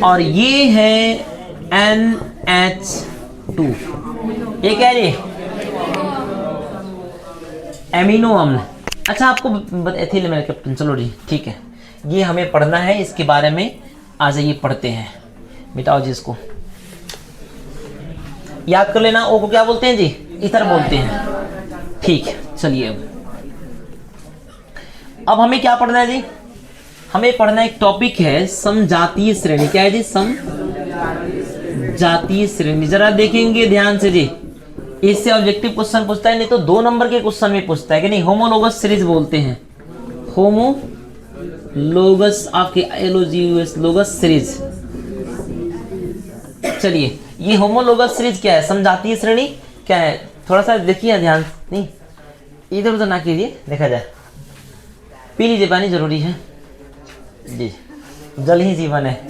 और ये है NH2। ये क्या है जी, एमिनो अम्ल। अच्छा आपको एथिल मेरे कैप्टन, चलो जी ठीक है, ये हमें पढ़ना है, इसके बारे में आ जाइए पढ़ते हैं। मिटाओ जी इसको, याद कर लेना। ओ को क्या बोलते हैं जी, ईथर बोलते हैं, ठीक है। चलिए अब हमें क्या पढ़ना है जी, हमें पढ़ना एक टॉपिक है समजातीय श्रेणी। क्या है जी, समजातीय श्रेणी। जरा देखेंगे ध्यान से जी, इससे ऑब्जेक्टिव क्वेश्चन पूछता है, नहीं तो 2 नंबर के क्वेश्चन में पूछता है कि नहीं। होमोलोगस सीरीज बोलते हैं, होमोलोगस आपके LOGUS लोगस सीरीज। चलिए ये होमोलोगस सीरीज क्या है, समजातीय श्रेणी क्या है, थोड़ा सा देखिए ध्यान, नहीं इधर उधर ना कीजिए, देखा जाए। पी लीजिए पानी, जरूरी है जी, जल ही जीवन है।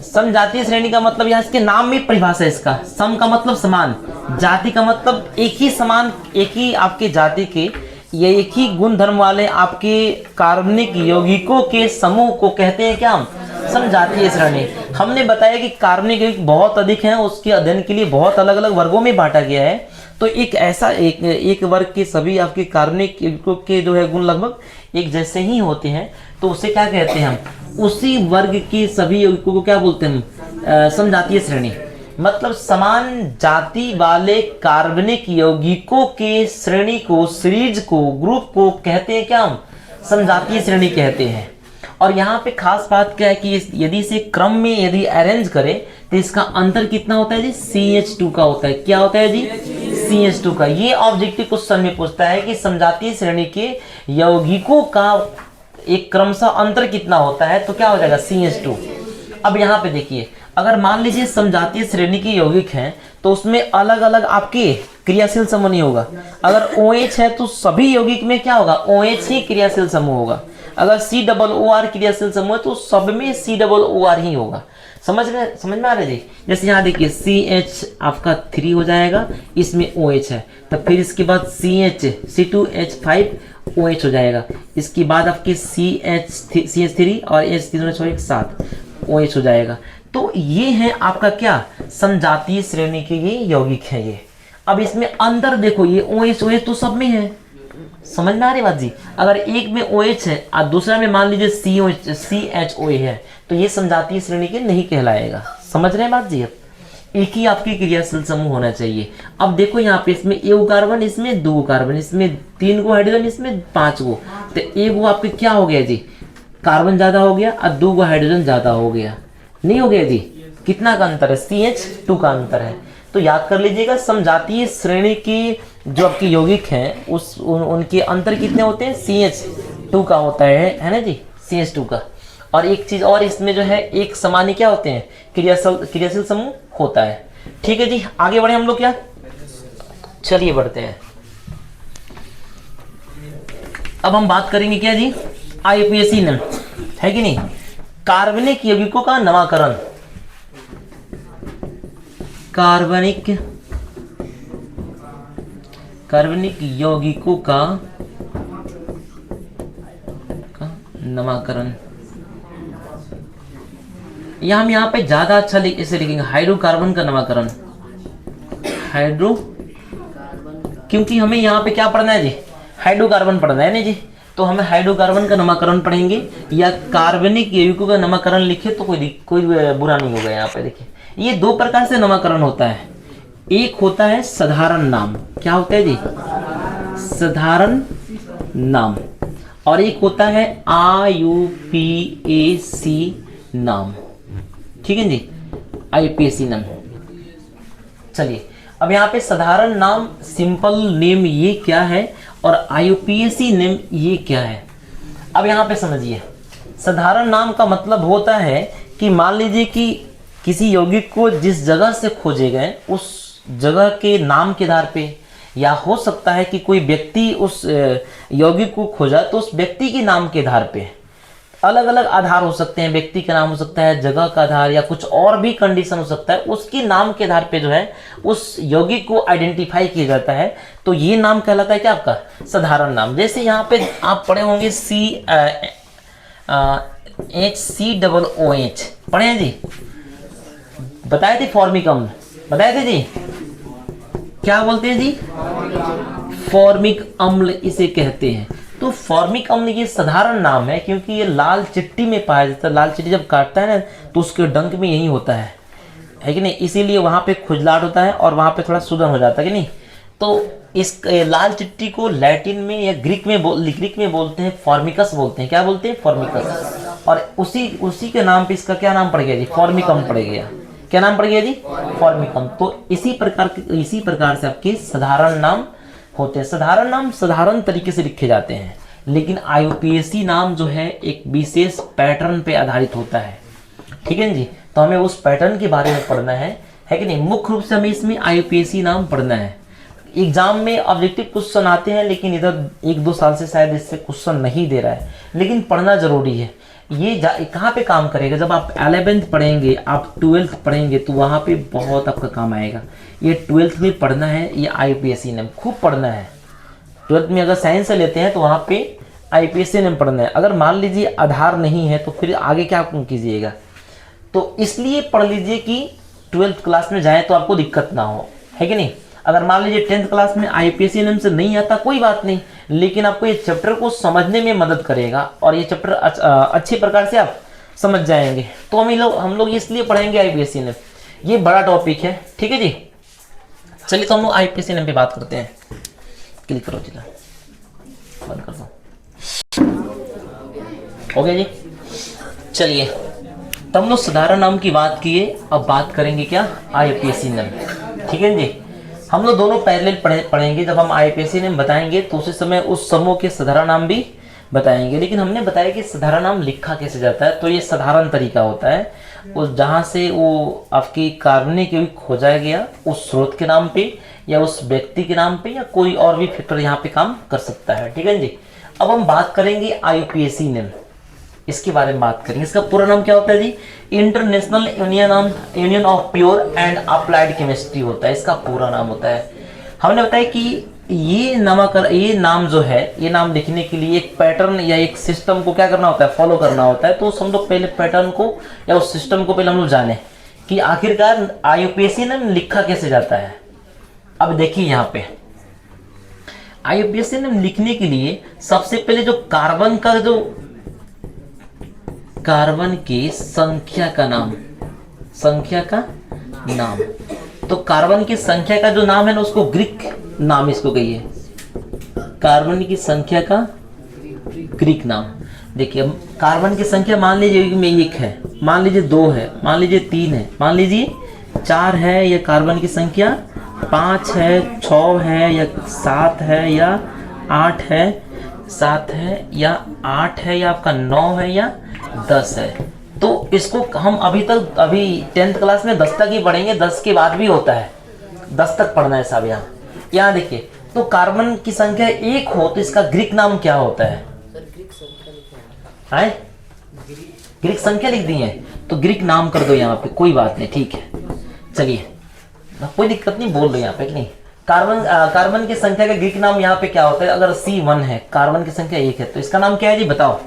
समजातीय श्रेणी का मतलब यहाँ इसके नाम में परिभाषा है इसका। सम का मतलब समान, जाति का मतलब एक ही समान, एक ही आपके जाति के या एक ही गुण धर्म वाले आपके कार्बनिक यौगिकों के समूह को कहते हैं क्या हम, समजातीय श्रेणी। हमने बताया कि कार्बनिक यौगिक बहुत अधिक हैं, उसके अध्ययन के लिए बहुत अलग अलग वर्गों में बांटा गया है। तो एक ऐसा एक वर्ग के सभी आपके कार्बनिक यौगिकों के जो है गुण लगभग एक जैसे ही होते हैं, तो उसे क्या कहते हैं हम, उसी वर्ग के सभी यौगिकों को क्या बोलते हैं हम, समजातीय श्रेणी। मतलब समान जाति वाले कार्बनिक यौगिकों के श्रेणी को, सीरीज को, ग्रुप को कहते हैं क्या हम, समजातीय श्रेणी कहते हैं। और यहाँ पे खास बात क्या है कि यदि इसे क्रम में यदि अरेंज करें तो इसका अंतर कितना होता है जी, CH2 का होता है। क्या होता है जी, CH2 का। ये ऑब्जेक्टिव क्वेश्चन में पूछता है कि समजातीय श्रेणी के यौगिकों का एक क्रमशः अंतर कितना होता है, तो क्या हो जाएगा, CH2। अब यहाँ पे देखिए, अगर मान लीजिए समजातीय श्रेणी के यौगिक हैं तो उसमें अलग अलग आपके क्रियाशील समूह नहीं होगा। अगर OH है तो सभी यौगिक में क्या होगा, OH ही क्रियाशील समूह होगा। अगर COOR क्रियाशील समूह है तो सब में COOR ही होगा। समझ में आ रहा है जी। जैसे यहाँ देखिए CH आपका 3 हो जाएगा, इसमें OH है, तो फिर इसके बाद CH C2H5 OH हो जाएगा। इसके बाद आपके CH3 और H3 साथ OH हो जाएगा। तो ये है आपका क्या, समजातीय श्रेणी के ये यौगिक है ये। अब इसमें अंदर देखो, ये OH तो सब में है। समझ में आ रही बात जी। अगर एक में OH है और दूसरा में मान लीजिए CHO है, तो ये समजातीय श्रेणी के नहीं कहलाएगा। समझ रहे हैं बात जी। अब एक ही आपकी क्रियाशील समूह होना चाहिए। अब देखो यहाँ पे, इसमें 1 कार्बन, इसमें 2 कार्बन, इसमें 3 गो हाइड्रोजन, इसमें 5 गो, तो 1 गो आपके क्या हो गया जी, कार्बन ज्यादा हो गया और 2 गो हाइड्रोजन ज्यादा हो गया, नहीं हो गया जी। कितना का अंतर है, CH2 का अंतर है। तो याद कर लीजिएगा, समजातीय श्रेणी की जो आपके यौगिक हैं उनके अंतर कितने होते हैं, CH2 का होता है ना जी, CH2 का। और एक चीज और इसमें जो है, एक समान क्या होते हैं, क्रियाशील समूह होता है। ठीक है जी, आगे बढ़े हम लोग क्या, चलिए बढ़ते हैं। अब हम बात करेंगे क्या जी, आईपीएससी ने है कि नहीं, कार्बनिक यौगिकों का नामकरण। कार्बनिक यौगिकों का नामकरण। हम यहाँ पे ज्यादा अच्छा इसे लिखेंगे, हाइड्रोकार्बन का नामकरण। हाइड्रो, क्योंकि हमें यहाँ पे क्या पढ़ना है जी, हाइड्रोकार्बन पढ़ना है ना जी, तो हमें हाइड्रोकार्बन का नामकरण पढ़ेंगे, या कार्बनिक यौगिकों का नामकरण लिखे तो कोई बुरा नहीं होगा। यहाँ पे देखिए, ये दो प्रकार से नामकरण होता है। एक होता है साधारण नाम, क्या होता है जी, साधारण नाम, और एक होता है IUPAC नाम, ठीक है जी, IUPAC नाम। चलिए अब यहाँ पे साधारण नाम, सिंपल नेम ये क्या है, और IUPAC नेम ये क्या है। अब यहाँ पे समझिए, साधारण नाम का मतलब होता है कि मान लीजिए कि किसी यौगिक को जिस जगह से खोजे गए उस जगह के नाम के आधार पे, या हो सकता है कि कोई व्यक्ति उस यौगिक को खोजा तो उस व्यक्ति के नाम के आधार पे, अलग अलग आधार हो सकते हैं, व्यक्ति का नाम हो सकता है, जगह का आधार, या कुछ और भी कंडीशन हो सकता है, उसके नाम के आधार पे जो है उस यौगिक को आइडेंटिफाई किया जाता है। तो ये नाम कहलाता है क्या, आपका साधारण नाम। जैसे यहाँ पे आप पढ़े होंगे HCOOH पढ़े हैं जी, बताए थे फॉर्मिक अम्ल, बताए थे जी, क्या बोलते हैं जी, फॉर्मिक अम्ल इसे कहते हैं। तो फॉर्मिक अम्ल ये साधारण नाम है क्योंकि ये लाल चिट्टी में पाया जाता है। लाल चिट्टी जब काटता है ना तो उसके डंक में यही होता है कि नहीं, इसीलिए वहाँ पे खुजलाहट होता है और वहाँ पे थोड़ा सूजन हो जाता है कि नहीं। तो इस लाल चिट्टी को लैटिन में या ग्रीक में बोलते हैं फॉर्मिकस बोलते हैं, क्या बोलते हैं, फॉर्मिकस। और उसी के नाम पे इसका क्या नाम पड़ गया जी, फॉर्मिकम पड़ गया। क्या नाम पड़ गया जी, फॉर्मिकम। तो इसी प्रकार से आपके साधारण नाम होते हैं। साधारण नाम साधारण तरीके से लिखे जाते हैं, लेकिन IUPAC नाम जो है एक विशेष पैटर्न पे आधारित होता है, ठीक है जी। तो हमें उस पैटर्न के बारे में पढ़ना है कि नहीं। मुख्य रूप से हमें इसमें IUPAC नाम पढ़ना है। एग्जाम में ऑब्जेक्टिव क्वेश्चन आते हैं, लेकिन इधर 1-2 साल से शायद इससे क्वेश्चन नहीं दे रहा है, लेकिन पढ़ना जरूरी है। ये कहाँ पे काम करेगा, जब आप 11th पढ़ेंगे, आप 12th पढ़ेंगे, तो वहाँ पे बहुत आपका काम आएगा। ये 12th में पढ़ना है, ये IUPAC नाम खूब पढ़ना है। 12th में अगर साइंस से लेते हैं तो वहाँ पे IUPAC नाम पढ़ना है। अगर मान लीजिए आधार नहीं है तो फिर आगे क्या कीजिएगा। तो इसलिए पढ़ लीजिए कि 12th क्लास में जाए तो आपको दिक्कत ना हो, है कि नहीं। अगर मान लीजिए 10th क्लास में IUPAC नाम से नहीं आता, कोई बात नहीं, लेकिन आपको ये चैप्टर को समझने में मदद करेगा और ये चैप्टर अच्छे प्रकार से आप समझ जाएंगे। तो हम लोग इसलिए पढ़ेंगे IUPAC नाम, ये बड़ा टॉपिक है, ठीक है जी। चलिए तो हम लोग IUPAC नाम पे बात करते हैं। क्लिक करो जिला, बंद कर दो, हो गया जी। चलिए तो हम लोग साधारण नाम की बात किए, अब बात करेंगे क्या, IUPAC नाम, ठीक है जी। हम लोग दोनों पैरेलल पढ़ेंगे। जब हम IUPAC नाम बताएंगे तो उसी समय उस समूह के साधारण नाम भी बताएंगे, लेकिन हमने बताया कि साधारण नाम लिखा कैसे जाता है। तो ये साधारण तरीका होता है, उस जहाँ से वो आपकी कार्बनिक यौगिक खोजा गया उस स्रोत के नाम पे या उस व्यक्ति के नाम पे या कोई और भी फैक्टर यहाँ पे काम कर सकता है, ठीक है जी। अब हम बात करेंगे IUPAC नाम, इसके बारे में बात करेंगे। इसका पूरा नाम क्या होता है जी, International Union of Pure and Applied Chemistry होता है, इसका पूरा नाम होता है। हमने बताया कि ये नाम जो है, ये नाम लिखने के लिए एक पैटर्न या एक सिस्टम को क्या करना होता है, फॉलो करना होता है। तो हम लोग पहले पैटर्न को या उस सिस्टम को पहले हम लोग जाने कि आखिरकार IUPAC नाम लिखा कैसे जाता है। अब देखिए यहाँ पे IUPAC नाम लिखने के लिए सबसे पहले जो कार्बन की संख्या का नाम, तो कार्बन की संख्या का जो नाम है ना उसको ग्रीक नाम इसको कहिए, कार्बन की संख्या का ग्रीक नाम। देखिए कार्बन की संख्या मान लीजिए में 1 है, मान लीजिए 2 है, मान लीजिए 3 है, मान लीजिए 4 है, या कार्बन की संख्या 5 है, 6 है, या 7 है, या 8 है, 7 है, या 8 है, या आपका 9 है, या 10 है। तो इसको हम अभी 10th क्लास में 10 तक ही पढ़ेंगे, 10 के बाद भी होता है, 10 तक पढ़ना है साहब। यहाँ देखिए, तो कार्बन की संख्या 1 हो तो इसका ग्रीक नाम क्या होता है, ग्रीक संख्या लिख दी है तो ग्रीक नाम कर दो यहाँ पे, कोई बात नहीं, ठीक है। चलिए कोई दिक्कत नहीं, बोल दो यहाँ पे कि नहीं। कार्बन की संख्या का ग्रीक नाम यहाँ पे क्या होता है। अगर C1 है, कार्बन की संख्या 1 है, तो इसका नाम क्या है जी, बताओ।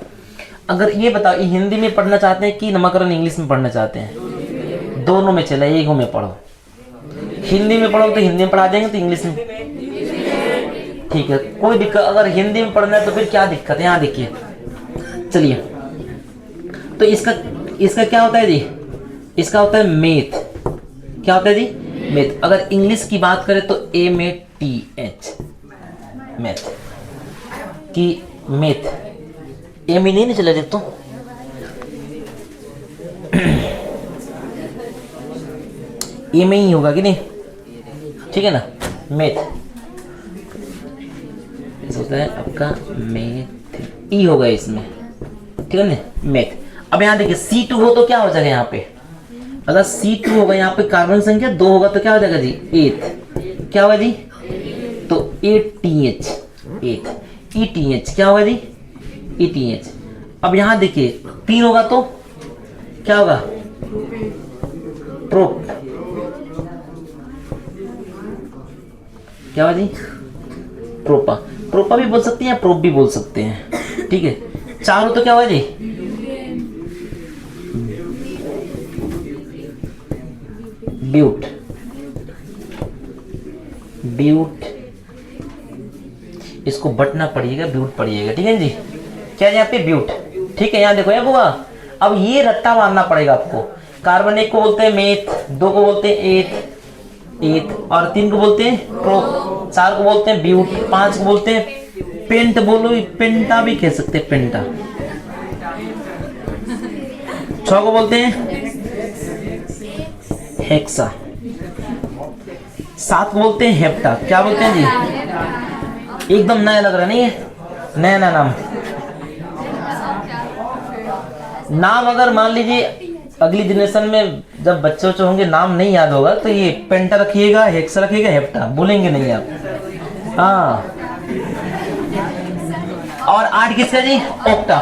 अगर ये बताओ, ये हिंदी में पढ़ना चाहते हैं कि नामकरण इंग्लिश में पढ़ना चाहते हैं, दोनों में चले, एक में पढ़ो, हिंदी में पढ़ो तो हिंदी में पढ़ा देंगे, तो इंग्लिश में ठीक है, कोई दिक्कत। अगर हिंदी में पढ़ना है तो फिर क्या दिक्कत है, यहाँ देखिए। चलिए, तो इसका क्या होता है जी, इसका होता है मेथ। क्या होता है जी, मेथ। अगर इंग्लिश की बात करें तो MATH, मैथ की मेथ। एम ही नहीं चला देख तो ए में ही होगा कि नहीं, ठीक है ना, मेथ होता है आपका, मेथ ई होगा इसमें, ठीक है ना, मेथ। अब यहाँ देखिए C2 हो तो क्या हो जाएगा यहाँ पे, अगर C2 होगा यहाँ पे कार्बन संख्या 2 होगा तो क्या हो जाएगा जी, 8। क्या होगा जी, तो 8TH, 8 ETH क्या होगा जी, ETH। अब यहाँ देखिए 3 होगा तो क्या होगा, प्रोप। क्या होगा जी, प्रोपा। प्रोपा भी बोल सकते हैं, प्रोप भी बोल सकते हैं, ठीक है। 4 हो तो क्या होगा जी, ब्यूट, ब्यूट। इसको बटना पढ़िएगा, ब्यूट पढ़िएगा, ठीक है जी। क्या है यहाँ पे, ब्यूट, ठीक है। यहाँ देखो या बुआ, अब ये रट्टा मारना पड़ेगा आपको। कार्बन 1 को बोलते हैं मेथ, 2 को बोलते हैं एथ, और 3 को बोलते हैं प्रो, 4 को बोलते हैं ब्यूट, 5 को बोलते हैं पेंट। बोलो पेंटा भी कह सकते हैं, पेंटा। 6 को बोलते हैं हेक्सा, 7 को बोलते हैं हेप्टा। क्या बोलते हैं जी, एकदम नया लग रहा नहीं है, नया नया नाम। अगर मान लीजिए अगली जनरेशन में जब बच्चे होंगे नाम नहीं याद होगा तो ये पेंटा रखिएगा, हेक्सा रखिएगा, हेप्टा बोलेंगे नहीं आप, हाँ। और 8 किसका जी, ऑक्टा,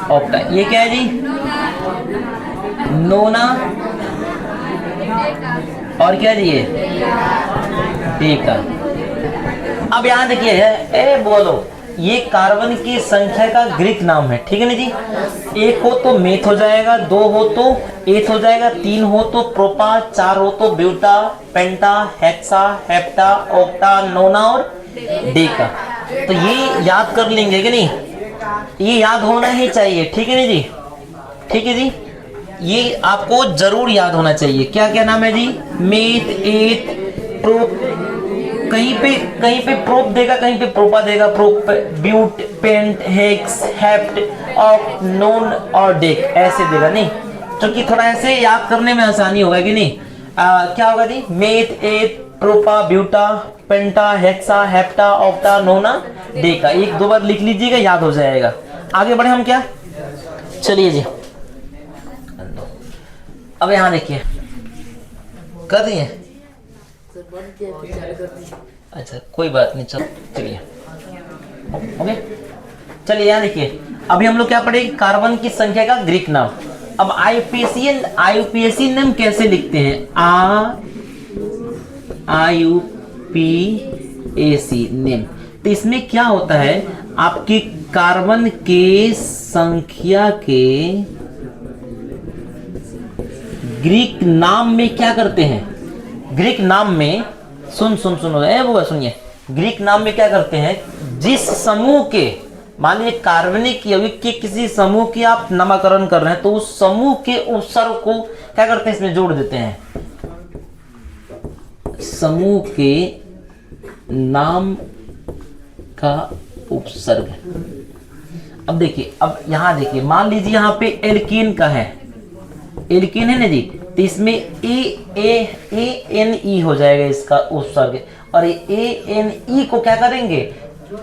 ऑक्टा। ये क्या है जी, नोना, और क्या जी ये डेका। अब यहां देखिए ए बोलो, ये कार्बन की संख्या का ग्रीक नाम है, ठीक है ना जी। 1 हो तो मेथ हो जाएगा, 2 हो तो एथ हो जाएगा, 3 हो तो प्रोपा, 4 हो तो ब्यूटा, पेंटा, हेक्सा, हेप्टा, ऑक्टा, नोना और डेका। तो ये याद कर लेंगे कि नहीं, ये याद होना ही चाहिए, ठीक है ना जी, ठीक है जी। ये आपको जरूर याद होना चाहिए। क्या क्या नाम है जी, मेथ, एथ, प्रोप। कहीं पे प्रोप देगा, कहीं पे प्रोपा देगा, prop, but, pent, hex, hept, oct, non और डेक, ऐसे देगा नहीं, क्योंकि थोड़ा ऐसे याद करने में आसानी होगा कि नहीं। क्या होगा जी, मेथ, एथ, प्रोपा, ब्यूटा, पेंटा, हेक्सा, हेप्टा, ऑक्टा, नोना, डेका। 1-2 बार लिख लीजिएगा, याद हो जाएगा। आगे बढ़े हम, क्या, चलिए जी। अब यहाँ देखिए, कर दिए, अच्छा कोई बात नहीं, चलो चलिए, ओके। चलिए यहाँ देखिए, अभी हम लोग क्या पढ़े, कार्बन की संख्या का ग्रीक नाम। अब आईयूपीएसी नेम कैसे लिखते हैं, आईयूपीएसी नेम। तो इसमें क्या होता है, आपके कार्बन के संख्या के ग्रीक नाम में क्या करते हैं, ग्रीक नाम में वो सुनिए, ग्रीक नाम में क्या करते हैं, जिस समूह के, मान लीजिए कार्बनिक यौगिक के किसी समूह की आप नामकरण कर रहे हैं, तो उस समूह के उपसर्ग को क्या करते हैं, इसमें जोड़ देते हैं, समूह के नाम का उपसर्ग। अब देखिए, अब यहां देखिए, मान लीजिए यहां पे एल्कीन का है, एल्कीन है ना जी, तो इसमें ANE हो जाएगा इसका उपसर्ग, और ANE को क्या करेंगे,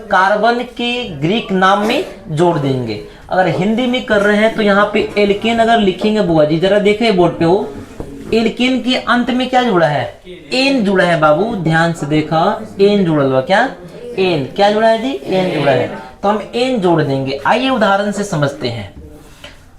कार्बन के ग्रीक नाम में जोड़ देंगे। अगर हिंदी में कर रहे हैं तो यहाँ पे एल्केन अगर लिखेंगे, बुआ जी जरा देखें बोर्ड पे, हो एल्केन के अंत में क्या जुड़ा है, एन जुड़ा है बाबू, ध्यान से देखा, एन जुड़ा हुआ, क्या एन, क्या जुड़ा है जी, एन जुड़ा है, तो हम एन जोड़ देंगे। आइए उदाहरण से समझते हैं,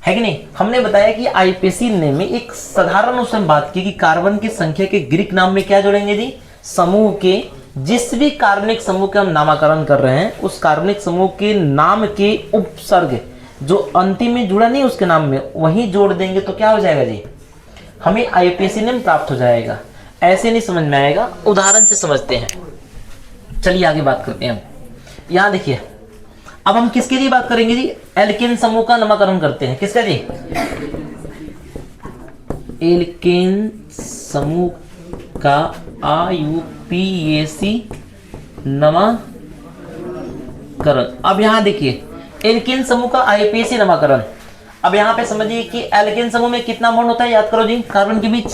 है कि नहीं। हमने बताया कि आईपीएसी नेम में एक साधारण उसमें हम बात की कि कार्बन की संख्या के ग्रीक नाम में क्या जोड़ेंगे जी, समूह के, जिस भी कार्बनिक समूह के हम नामकरण कर रहे हैं, उस कार्बनिक समूह के नाम के उपसर्ग जो अंतिम में जुड़ा नहीं उसके नाम में, वही जोड़ देंगे, तो क्या हो जाएगा जी, हमें आईयूपीएसी नेम प्राप्त हो जाएगा। ऐसे नहीं समझ में आएगा, उदाहरण से समझते हैं। चलिए आगे बात करते हैं हम। यहाँ देखिए, अब हम किसके लिए बात करेंगे जी? एल्केन समूह का नामकरण करते हैं। किसका जी? एल्केन समूह का आईयूपीएसी नामकरण। अब यहाँ देखिए, एल्केन समूह का आईयूपीएसी नामकरण। अब यहाँ पे समझिए कि एल्केन समूह में कितना बॉन्ड होता है, याद करो जी, कार्बन के बीच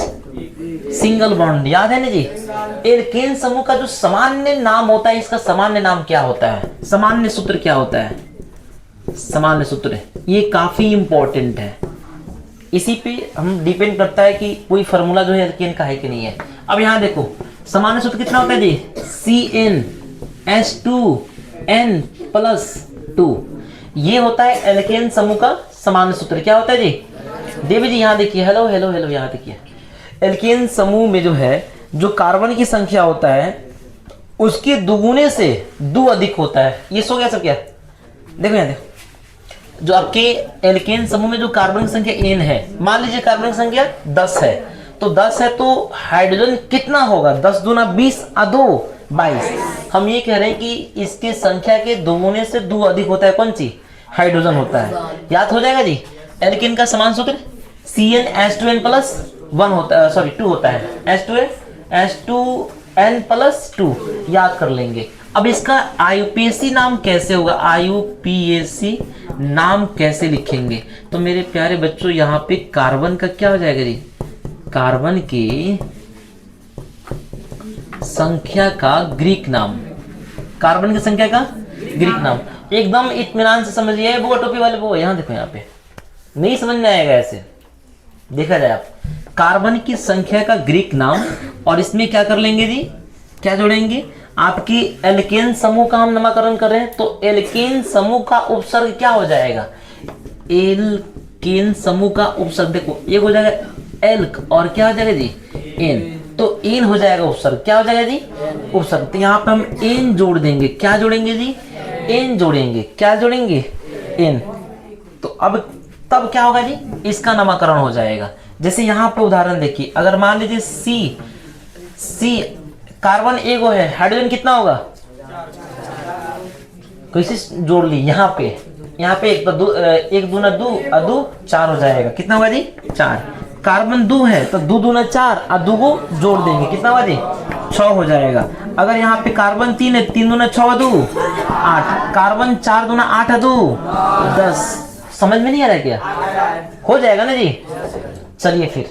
सिंगल बॉन्ड, याद है ना जी। एल्केन समूह का जो सामान्य नाम होता है, इसका सामान्य नाम क्या होता है, सामान्य सूत्र क्या होता है? सामान्य सूत्र, ये काफी इंपॉर्टेंट है। इसी पे हम डिपेंड करता है कि कोई फार्मूला जो है एल्केन का है कि नहीं है। अब यहाँ देखो, सामान्य सूत्र कितना होता है जी? CnH2n+2, ये होता है एल्केन समूह का सामान्य सूत्र। क्या होता है जी? देवी जी यहाँ देखिए, हेलो हेलो हेलो, यहाँ देखिए, एल्केन समूह में जो है, जो कार्बन की संख्या होता है उसके दुगुने से 2 अधिक होता है। ये सो गया सब क्या? देखो यहाँ देखो, जो आपके एल्केन समूह में जो कार्बन की संख्या n है, मान लीजिए कार्बन की संख्या 10 है, तो 10 है तो हाइड्रोजन कितना होगा? 10 दूना 20 और 2 22। हम ये कह रहे हैं कि इसके संख्या के दोगुने से 2 अधिक होता है, कौन सी? हाइड्रोजन होता है। याद हो जाएगा जी। एल्केन का समान सूत्र CnH2n+1 होता है, सॉरी 2 होता है, H2n+2 याद कर लेंगे। अब इसका आईयूपीएसी नाम कैसे होगा? आईयूपीएसी नाम कैसे लिखेंगे? तो मेरे प्यारे बच्चों, यहाँ पे कार्बन का क्या हो जाएगा जी? कार्बन की संख्या का ग्रीक नाम, कार्बन की संख्या का ग्रीक नाम। एकदम इत्मीनान से समझिए, वो टोपी वाले वो, यहाँ देखो, यहाँ पे नहीं समझ में आएगा ऐसे, देखा जाए आप। कार्बन की संख्या का ग्रीक नाम, और इसमें क्या कर लेंगे जी? क्या जोड़ेंगे? आपकी एल्केन समूह का हम नामकरण कर रहे हैं, तो एल्केन समूह का उपसर्ग क्या हो जाएगा? एल्केन समूह का उपसर्ग देखो, एक हो जाएगा एल्क, और क्या हो जाएगा जी? एन, तो एन हो जाएगा उपसर्ग। क्या हो जाएगा जी? उपसर्ग। तो यहाँ पे हम एन जोड़ देंगे। क्या जोड़ेंगे जी? एन जोड़ेंगे। क्या जोड़ेंगे? एन। तो अब तब क्या होगा जी? इसका नामकरण हो जाएगा। जैसे यहाँ पे उदाहरण देखिए, अगर मान लीजिए सी कार्बन एगो है, हाइड्रोजन कितना होगा? कैसे जोड़ ली? यहाँ पे एक दूना 2 और 2 4 हो जाएगा। कितना होगा जी? 4। कार्बन 2 है तो 2 दूना 4 और 2 को जोड़ देंगे, कितना होगा जी? 6 हो जाएगा। अगर यहाँ पे कार्बन 3 है, 3 दूना 6 2 8, कार्बन 4 दूना 8 2 10। समझ में नहीं आ रहा क्या? हो जाएगा ना जी। चलिए फिर,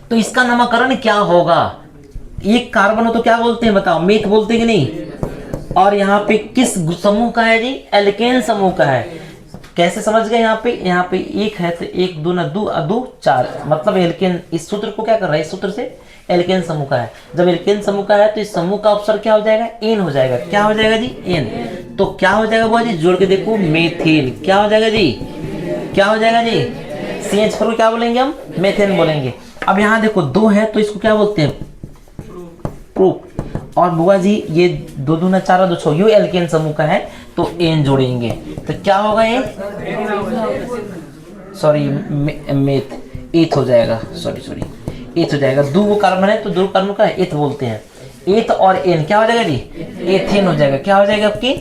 तो इसका नामकरण क्या होगा? एक कार्बन हो तो क्या बोलते हैं बताओ? मेथ बोलते हैं कि नहीं? और यहाँ पे किस समूह का है जी? एल्केन समूह का है। कैसे समझ गए? यहाँ पे एक है तो 1 दूना 2 और 2 4, मतलब एल्केन। इस सूत्र को क्या कर रहा है? इस सूत्र से एल्केन समूह का है। जब एल्केन समूह का है तो इस समूह का उपसर्ग क्या हो जाएगा? एन हो जाएगा। क्या हो जाएगा जी? एन। तो क्या हो जाएगा बुआ जी? जोड़ के देखो, मेथेन। क्या हो जाएगा जी? क्या हो जाएगा जी? CH पर क्या बोलेंगे हम? मेथेन बोलेंगे। अब यहाँ देखो 2 है तो इसको क्या बोलते हैं? प्रोप। और बुआ जी ये 2 दूना 4 और 2 6, यू एल्केन समूह का है तो एन जोड़ेंगे। तो क्या होगा? ये सॉरी मेथ एथ हो जाएगा, सॉरी एथ हो जाएगा। 2 कार्बन है तो 2 कार्बन का एथ बोलते हैं। एथ और एन क्या हो जाएगा जी? एथेन हो जाएगा। क्या हो जाएगा आपकी?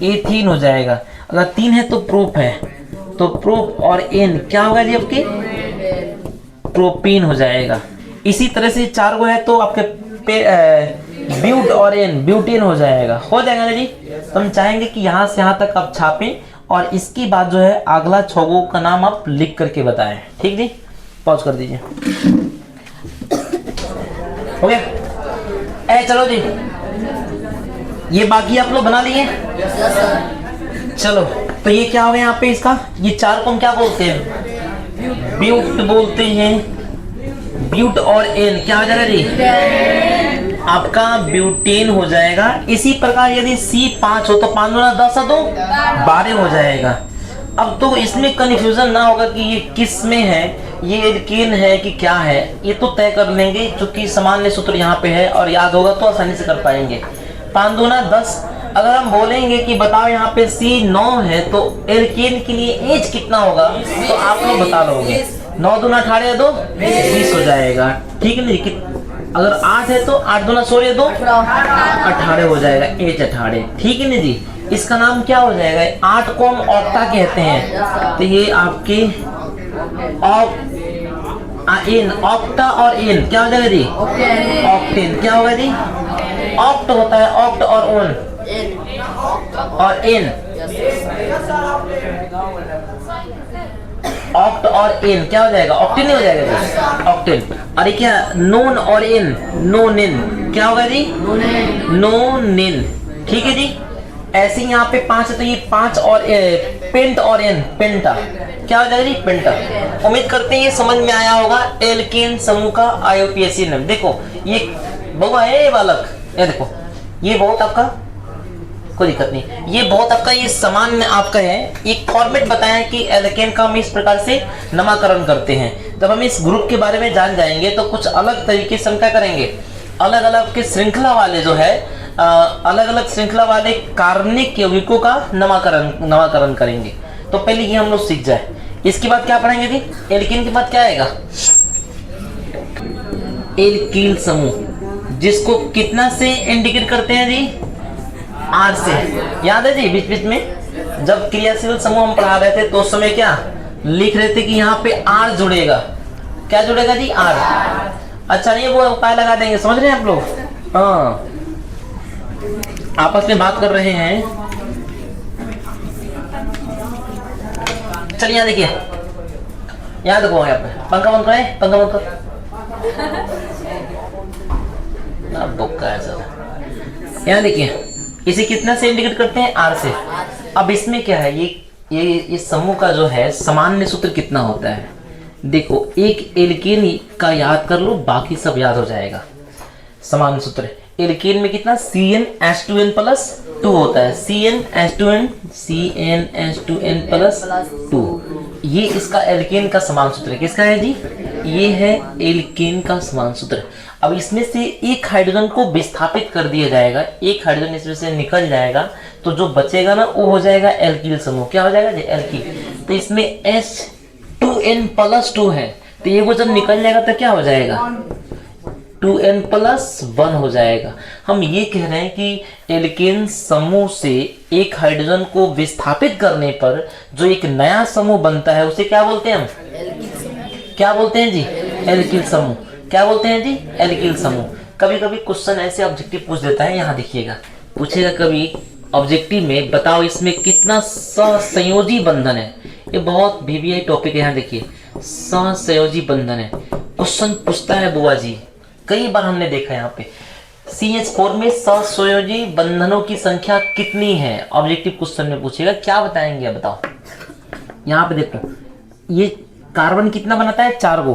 एथीन हो जाएगा। अगर 3 है तो प्रोप है, तो प्रोप और एन क्या होगा जी आपके? प्रोपीन हो जाएगा। इसी तरह से 4 गो है तो आपके ब्यूट और एन ब्यूटेन हो जाएगा। हो जाएगा ना जी। तो हम चाहेंगे कि यहाँ से यहाँ तक आप छापें और इसकी बाद जो है अगला 6 गो का नाम आप लिख करके बताएं। ठीक जी, पॉज कर दीजिए। हो गया? चलो जी, ये बाकी आप लोग बना लिए? चलो, तो ये क्या हो गया यहाँ पे? इसका ये 4 को हम क्या बोलते हैं? ब्यूट बोलते हैं। ब्यूट और एन क्या हो जाएगा जी? आपका ब्यूटेन हो जाएगा। इसी प्रकार यदि C5 हो तो 5 दूना 10 और 2 12 हो जाएगा। अब तो इसमें कंफ्यूजन ना होगा कि ये किस में है, ये एल्केन है कि क्या है, ये तो तय कर लेंगे क्योंकि सामान्य सूत्र यहाँ पे है और याद होगा तो आसानी से कर पाएंगे। 5 दूना 10। अगर हम बोलेंगे कि बताओ यहाँ पे C9 है तो एल्केन के लिए एच कितना होगा, तो आप लोग बता लोगे। 9 दूना 18 2 20 हो जाएगा। ठीक है ना, अगर 8 है तो 8 दूना 16 2 18 हो जाएगा, 8 18। ठीक है ना जी, इसका नाम क्या हो जाएगा? 8 को हम ऑक्टा कहते हैं। तो ये आपके इन ऑक्टा और इन क्या हो जाएगा जी? ऑक्टेन। क्या होगा जी? ऑक्ट होता है, ऑक्ट और ओन और इन, ऑक्ट और इन क्या हो जाएगा? ऑक्टेन नहीं हो जाएगा जी? ऑक्टेन। अरे क्या नोन और इन, नोनिन क्या होगा जी? नोनिन। ठीक है जी। ऐसे यहाँ पे 5 है तो ये 5 और पेंट और एन, पेंटा क्या हो जाएगा जी? पेंटा। उम्मीद करते हैं ये समझ में आया होगा एल्केन समूह का IUPAC नाम। देखो ये बउआ है बालक, ये देखो ये बहुत आपका कोई दिक्कत नहीं, ये बहुत आपका ये सामान्य आपका है। एक फॉर्मेट बताया कि एल्केन का हम इस प्रकार से नामकरण करते हैं। जब हम इस ग्रुप के बारे में जान जाएंगे तो कुछ अलग तरीके से हम क्या करेंगे, अलग अलग के श्रृंखला वाले जो है अलग अलग श्रृंखला वाले कार्बनिक यौगिकों का नामकरण करेंगे। तो पहले ये हम लोग सीख जाए, इसके बाद क्या पढ़ेंगे जी? एल्कीन के बाद क्या आएगा? एल्कील समूह, जिसको कितना से इंडिकेट करते हैं जी? R से। याद है जी, बीच बीच में जब क्रियाशील समूह हम पढ़ा रहे थे तो उस समय क्या लिख रहे थे कि यहाँ पे R जुड़ेगा। क्या जुड़ेगा जी? R। अच्छा नहीं, वो उपाय लगा देंगे, समझ रहे हैं आप लोग? हाँ, आपस में बात कर रहे हैं। चलिए यहाँ देखिए, यहाँ देखो, यहाँ पे पंखा बंद करें, पंखा बंद कर। यहाँ देखिए, इसे कितना से इंडिकेट करते हैं? R से। अब इसमें क्या है, ये समूह का जो है सामान्य सूत्र कितना होता है? देखो, एक एल्केन का याद कर लो, बाकी सब याद हो जाएगा। सामान्य सूत्र एल्केन में कितना? CnH2n+2 होता है। CnH2n+2 ये इसका एल्केन का समान सूत्र है। किसका है जी? ये है एल्केन का समान सूत्र। अब इसमें से एक हाइड्रोजन को विस्थापित कर दिया जाएगा, एक हाइड्रोजन इसमें से निकल जाएगा, तो जो बचेगा ना वो हो जाएगा एल्कील समूह। क्या हो जाएगा जी? एल्कील। तो इसमें H2n+2 है, तो ये वो जब निकल जाएगा तो क्या हो जाएगा? 2n+1 हो जाएगा। हम ये कह रहे हैं कि एल्केन समूह से एक हाइड्रोजन को विस्थापित करने पर जो एक नया समूह बनता है उसे क्या बोलते हैं हम? क्या बोलते हैं जी? एल्कील समूह। क्या बोलते हैं जी? एल्कील समूह। कभी कभी क्वेश्चन ऐसे ऑब्जेक्टिव पूछ देता है, यहाँ देखिएगा, पूछेगा कभी ऑब्जेक्टिव में, बताओ इसमें कितना सहसंयोजी बंधन है। ये बहुत VVI टॉपिक है। यहाँ देखिए, सहसंयोजी बंधन है, क्वेश्चन पूछता है बुआ जी, कई बार हमने देखा। यहाँ पे CH4 में सहसंयोजी बंधनों की संख्या कितनी है? ऑब्जेक्टिव क्वेश्चन में पूछेगा, क्या बताएंगे बताओ। यहाँ पे देखो, ये कार्बन कितना बनाता है? 4 गो।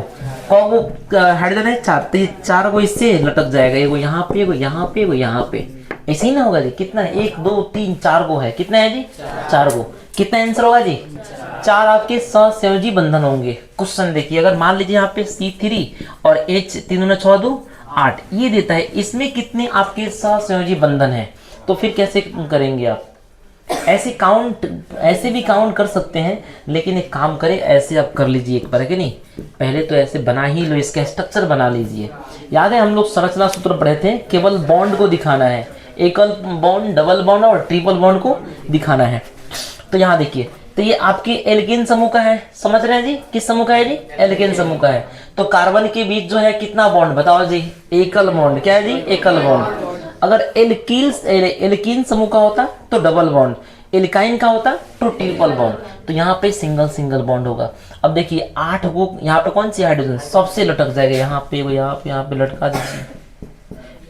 कौ हाइड्रोजन है? 4। तो ये 4 गो इससे लटक जाएगा, एगो यहाँ पे, एगो यहाँ पे, एगो यहाँ पे। ऐसे ही ना होगा जी? कितना है? 1 2 3 4 गो है। कितना है जी? 4 गो। कितना आंसर होगा जी? 4 आपके सहसंयोजी बंधन होंगे। क्वेश्चन देखिए, अगर मान लीजिए यहाँ पे C3 और H 3 दूना 6 2 8 ये देता है, इसमें कितने आपके सहसंयोजी बंधन है? तो फिर कैसे करेंगे आप? ऐसे भी काउंट कर सकते हैं, लेकिन एक काम करें, ऐसे आप कर लीजिए एक बार, है कि नहीं? पहले तो ऐसे बना ही लो, इसका स्ट्रक्चर बना लीजिए। याद है हम लोग संरचना सूत्र पढ़े थे, केवल बॉन्ड को दिखाना है, एकल बॉन्ड, डबल बॉन्ड और ट्रिपल बॉन्ड को दिखाना है। तो यहाँ देखिए, तो ये आपके एल्केन समूह का है, समझ रहे हैं जी? किस समूह का है जी? एल्केन समूह का है। तो कार्बन के बीच जो है कितना बॉन्ड बताओ जी? एकल बॉन्ड। क्या है जी? एकल बॉन्ड। अगर एल्कीन समूह का होता तो डबल बॉन्ड, एल्काइन का होता तो ट्रिपल बॉन्ड। तो यहाँ पे सिंगल बॉन्ड होगा। अब देखिए 8 को यहाँ पे कौन सी हाइड्रोजन सबसे लटक जाएगा, यहाँ पे यहाँ पे लटका दीजिए।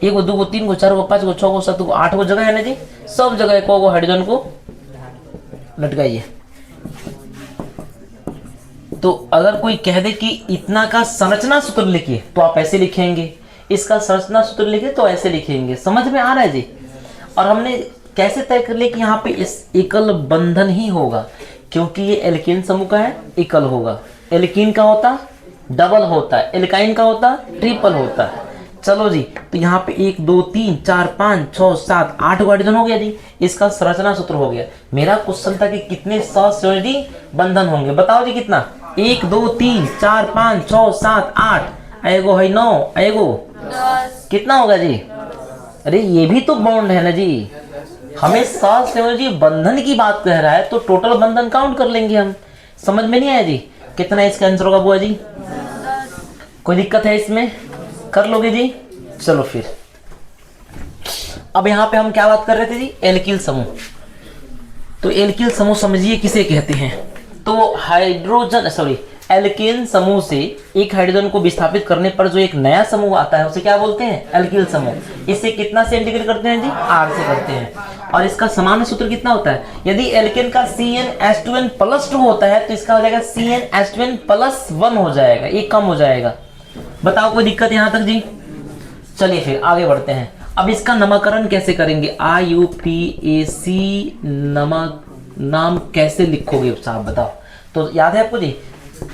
1 2 3 4 5 6 7 8 जगह है ना जी? सब जगह को हाइड्रोजन को लटकाइए। तो अगर कोई कह दे कि इतना का संरचना सूत्र लिखिए तो आप ऐसे लिखेंगे, इसका संरचना सूत्र लिखे तो ऐसे लिखेंगे। समझ में आ रहा है जी? और हमने कैसे तय कर लिया कि यहाँ पे इस एकल बंधन ही होगा, क्योंकि ये एल्केन समूह का है, एकल होगा। एल्कीन का होता डबल होता है, एल्काइन का होता ट्रिपल होता है। चलो जी, तो यहाँ पे 1 2 3 4 5 6 7 8 हाइड्रोजन हो गया जी, इसका संरचना सूत्र हो गया। मेरा क्वेश्चन था कि कितने सहसंयोजी बंधन होंगे, बताओ जी कितना? 1 2 3 4 5 6 7 8 एगो है 9 एगो 10। कितना होगा जी? अरे ये भी तो बॉन्ड है ना जी, हमें साथ से जी बंधन की बात कह रहा है तो टोटल बंधन काउंट कर लेंगे हम। समझ में नहीं आया जी? कितना इसका आंसर होगा बुआ जी? 10। कोई दिक्कत है इसमें? कर लोगे जी? चलो फिर अब यहाँ पे हम क्या बात कर रहे थे जी? एल्किल समूह। तो एल्किल समूह समझिए किसे कहते हैं। तो हाइड्रोजन सॉरी एल्केन समूह से एक हाइड्रोजन को विस्थापित करने पर जो एक नया समूह आता है उसे क्या बोलते हैं? एल्किल समूह। इसे कितना से इंटीग्रेट करते हैं जी? R से करते हैं। और इसका सामान्य सूत्र कितना होता है? यदि एल्केन का CnH2n+2 होता है तो इसका हो जाएगा CnH2n+1 हो जाएगा, एक कम हो जाएगा। बताओ कोई दिक्कत यहाँ तक जी? चलिए फिर आगे बढ़ते हैं। अब इसका नामकरण कैसे करेंगे? IUPAC नाम कैसे लिखोगे साहब बताओ? तो याद है आपको जी?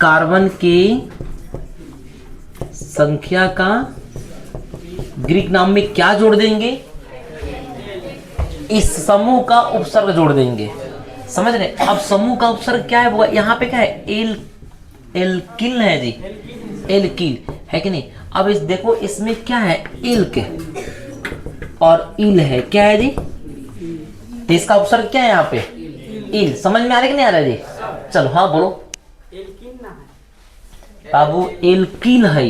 कार्बन के संख्या का ग्रीक नाम में क्या जोड़ देंगे? इस समूह का उपसर्ग जोड़ देंगे। समझ रहे? अब समूह का उपसर्ग क्या है वो यहाँ पे क्या है? एल्किल है जी, एल्किल है कि नहीं? अब इस देखो इसमें क्या है? इल्क और इल है, क्या है जी? तो इसका उपसर्ग क्या है यहाँ पे? इल। समझ में आ रहा है कि नहीं आ रहा है जी? चलो हाँ बोलो बाबू। एल्कीन है,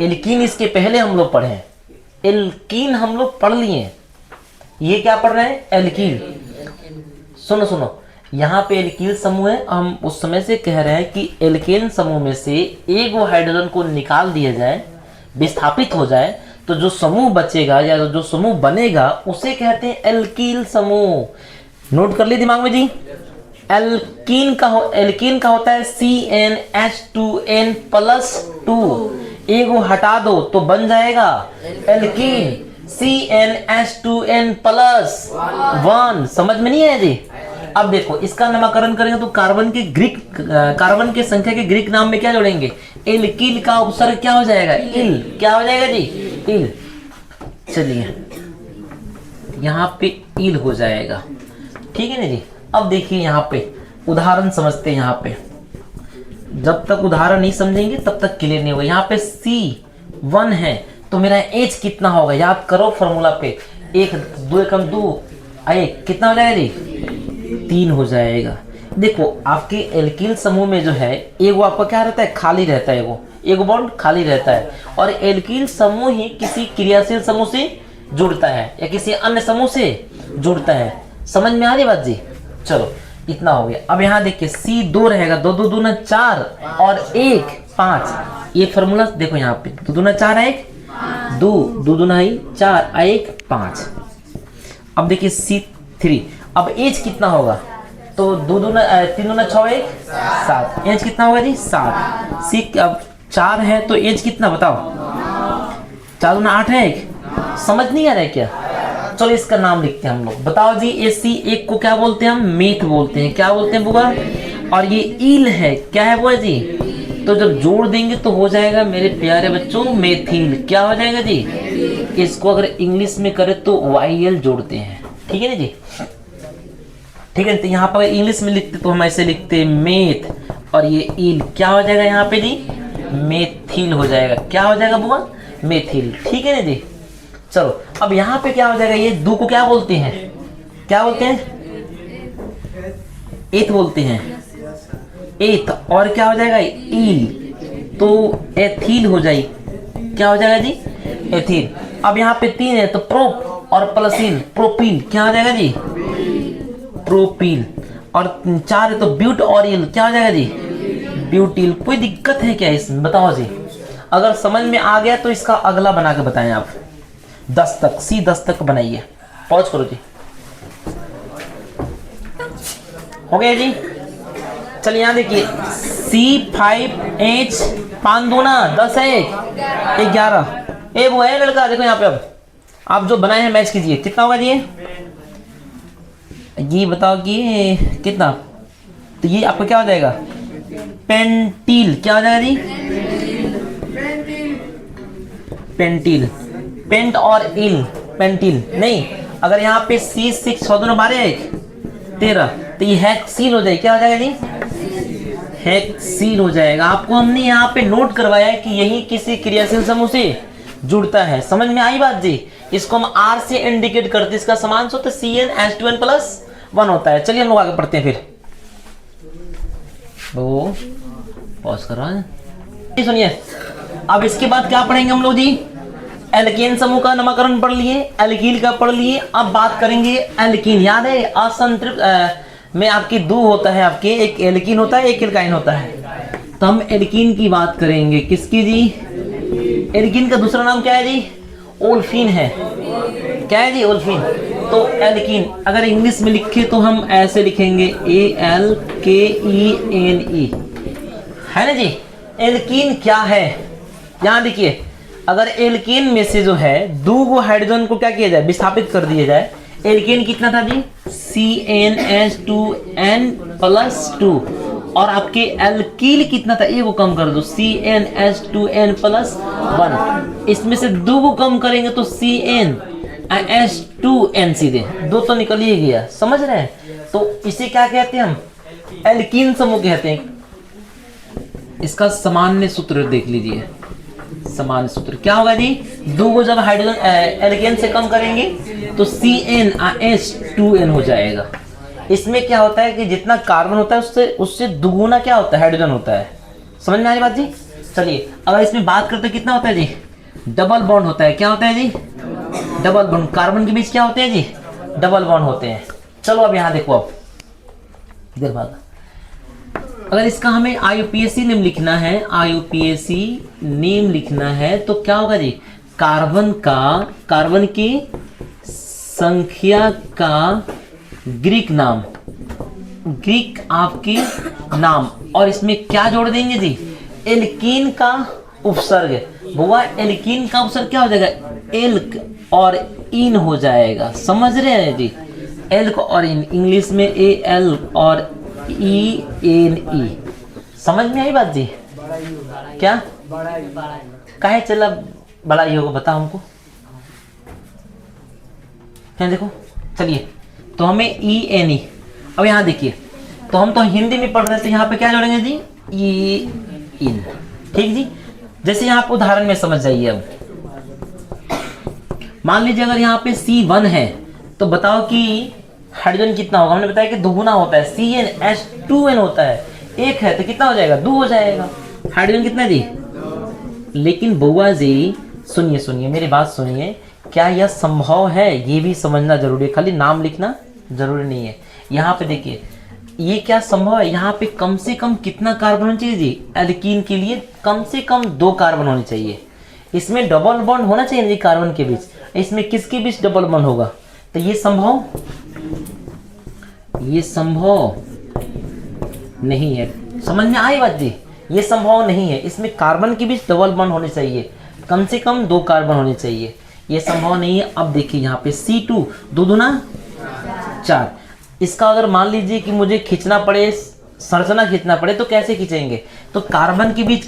एल्कीन इसके पहले हम लोग पढ़े हैं, एल्कीन हम लोग पढ़ लिए। ये क्या पढ़ रहे हैं? एल्कीन। सुनो सुनो, यहाँ पे एल्कीन समूह है। हम उस समय से कह रहे हैं कि एल्केन समूह में से एक वो हाइड्रोजन को निकाल दिया जाए, विस्थापित हो जाए, तो जो समूह बचेगा या जो समूह बनेगा उसे कहते हैं एल्कीन समूह। नोट कर लिए दिमाग में जी? एल्कीन का होता है CnH2n+2। एगो हटा दो तो बन जाएगा एल्कीन CnH2n+1। समझ में नहीं है जी? अब देखो इसका नामकरण करेंगे तो कार्बन के संख्या के ग्रीक नाम में क्या जोड़ेंगे? एल्किल का उपसर्ग क्या हो जाएगा? इल। क्या हो जाएगा जी? इल। चलिए यहाँ पे इल हो जाएगा, ठीक है ना जी? अब देखिए यहाँ पे उदाहरण समझते हैं। यहाँ पे जब तक उदाहरण नहीं समझेंगे तब तक क्लियर नहीं होगा। यहाँ पे C1 है तो मेरा H कितना होगा? याद करो फॉर्मूला पे, 1 2 एकम 2 1 कितना हो जाएगा जी? 3 हो जाएगा। देखो आपके एल्किल समूह में जो है एगो आपका क्या रहता है? खाली रहता है, एगो बॉन्ड खाली रहता है। और एल्किल समूह ही किसी क्रियाशील समूह से जुड़ता है या किसी अन्य समूह से जुड़ता है। समझ में आ रही बात जी? चलो इतना हो गया। अब यहाँ देखिए C2 रहेगा, 2 2 दूना 4 और 1 5। ये फॉर्मूला देखो यहाँ पे 2 दूना 4 1 2 2 दूना 4 1 5। अब देखिए C3। अब एज कितना होगा? तो 2 दूना 3 दूना 6 1 7। एज कितना होगा जी? 7। सी अब 4 है तो एज कितना बताओ? 4 दूना 8 है 1। समझ नहीं आ रहा है क्या? चलो इसका नाम लिखते हैं हम लोग। बताओ जी AC1 को क्या बोलते हैं? हम मेथ बोलते हैं। क्या बोलते हैं बुआ? और ये ईल है, क्या है बुआ जी? तो जब जोड़ देंगे तो हो जाएगा मेरे प्यारे बच्चों मेथिल। क्या हो जाएगा जी? इसको अगर इंग्लिश में करें तो YL जोड़ते हैं, ठीक है ना जी? ठीक है, तो यहाँ पर इंग्लिश में लिखते तो हम ऐसे लिखते मेथ और ये ईल। क्या हो जाएगा यहाँ पे जी? मेथिल हो जाएगा। क्या हो जाएगा बुआ? मेथिल। ठीक है ना जी? चलो अब यहाँ पे क्या हो जाएगा? ये 2 को क्या बोलते हैं? क्या बोलते हैं? एथ बोलते हैं, एथ। और क्या हो जाएगा? ईल। तो एथिल हो जाएगी। क्या हो जाएगा जी? एथिल। अब यहाँ पे 3 है तो प्रोप और प्लसिल, प्रोपिल। क्या हो जाएगा जी? प्रोपिल। और 4 है तो ब्यूट और इल। क्या हो जाएगा जी? ब्यूटिल। कोई दिक्कत है क्या इसमें? बताओ जी। अगर समझ में आ गया तो इसका अगला बना के बताएं आप। 10 तक, C10 तक बनाइए। पॉज करो जी। हो गया जी? चलिए यहाँ देखिए C5H 5 दूना 10 है 11। ए वो है लड़का, देखो यहाँ पे। अब आप जो बनाए हैं मैच कीजिए। कितना होगा जी? ये बताओ कि कितना? तो ये आपका क्या हो जाएगा? पेंटिल। क्या हो जाएगा जी? पेंटिल। पेंट और इल, पेंटिल नहीं। अगर यहाँ पे C6 6 दूना 12 1 13 तो ये हेक्सिल हो जाएगी। क्या हो जाएगा जी? हेक्सीन हो जाएगा। आपको हमने यहाँ पे नोट करवाया है कि यही किसी क्रियाशील समूह से जुड़ता है। समझ में आई बात जी? इसको हम R से इंडिकेट करते हैं, इसका समान सूत्र CnH2n+1 होता है। चलिए हम लोग आगे पढ़ते हैं फिर। वो पॉज कर रहा है, सुनिए। अब इसके बाद क्या पढ़ेंगे हम लोग जी? एल्केन समूह का नामकरण पढ़ लिए, एल्कील का पढ़ लिए। अब बात करेंगे एल्कीन। याद है असंतृप्त में आपकी दो होता है, आपके एक एल्कीन होता है, एक एल्काइन होता है। तो हम एल्कीन की बात करेंगे। किसकी जी? एल्कीन का दूसरा नाम क्या है जी? ओल्फिन है। क्या है जी? ओल्फिन। तो एल्कीन अगर इंग्लिश में लिखे तो हम ऐसे लिखेंगे ALKENE, है ना जी? एल्कीन क्या है? यहाँ देखिए, अगर एल्कीन में से जो है दो गो हाइड्रोजन को क्या किया जाए? विस्थापित कर दिया जाए। एल्कीन कितना था जी? CnH2n+2। और आपके एल्कील कितना था? एक को कम कर दो, CnH2n+1। इसमें से दो को कम करेंगे तो CnH2n सीधे दो तो निकल ही गया। समझ रहे हैं? तो इसे क्या कहते हैं? हम एल्कीन समूह कहते हैं। इसका सामान्य सूत्र देख लीजिए। सामान्य सूत्र क्या होगा जी? दो को जब हाइड्रोजन एल्केन से कम करेंगे तो CnH2n हो जाएगा। इसमें क्या होता है कि जितना कार्बन होता है उससे दुगुना क्या होता है? हाइड्रोजन होता है। समझ में आ रही बात जी? चलिए अगर इसमें बात करते कितना होता है जी? डबल बॉन्ड होता है। क्या होता है जी? Double bond. कार्बन के बीच क्या होते हैं जी? डबल बॉन्ड होते हैं। चलो अब यहाँ देखो, अब इधर भागा। अगर इसका हमें IUPAC नेम लिखना है, IUPAC नेम लिखना है तो क्या होगा जी? कार्बन की संख्या का ग्रीक नाम, ग्रीक आपके नाम, और इसमें क्या जोड़ देंगे जी? एल्कीन का उपसर्ग। बुआ एल्कीन का उपसर्ग क्या हो जाएगा? एल्क और इन हो जाएगा। समझ रहे हैं जी? एल्क और इन, इंग्लिश में AL और ENE। समझ में आई बात जी? क्या काहे चला बड़ा ही होगा? बताओ हमको। क्या देखो, चलिए तो हमें ENE। अब यहाँ देखिए, तो हम तो हिंदी में पढ़ रहे थे, यहाँ पे क्या जोड़ेंगे जी? इन। ठीक जी? जैसे यहाँ पे उदाहरण में समझ जाइए। अब मान लीजिए अगर यहाँ पे C1 है तो बताओ कि हाइड्रोजन कितना होगा? हमने बताया कि दोगुना होता है, CnH2n होता है। एक है तो कितना हो जाएगा? 2 हो जाएगा। हाइड्रोजन कितना है जी? लेकिन बउआ जी सुनिए सुनिए, मेरी बात सुनिए। क्या यह संभव है? ये भी समझना जरूरी है, खाली नाम लिखना जरूरी नहीं है। यहाँ पे देखिए, ये क्या संभव है? यहाँ पे कम से कम कितना कार्बन होना चाहिए जी? एल्कीन के लिए कम से कम 2 कार्बन होने चाहिए। इसमें डबल बॉन्ड होना चाहिए जी कार्बन के बीच। इसमें किसके बीच डबल बॉन्ड होगा? तो ये संभव नहीं है। समझ में आई बात जी? ये संभव नहीं है। इसमें कार्बन के बीच डबल बॉन्ड होने चाहिए, कम से कम 2 कार्बन होने चाहिए। ये संभव नहीं है। अब देखिए यहाँ पे C2 2 दूना 4। इसका अगर मान लीजिए कि मुझे खींचना पड़े, संरचना खींचना पड़े, तो कैसे खींचेंगे? तो कार्बन के बीच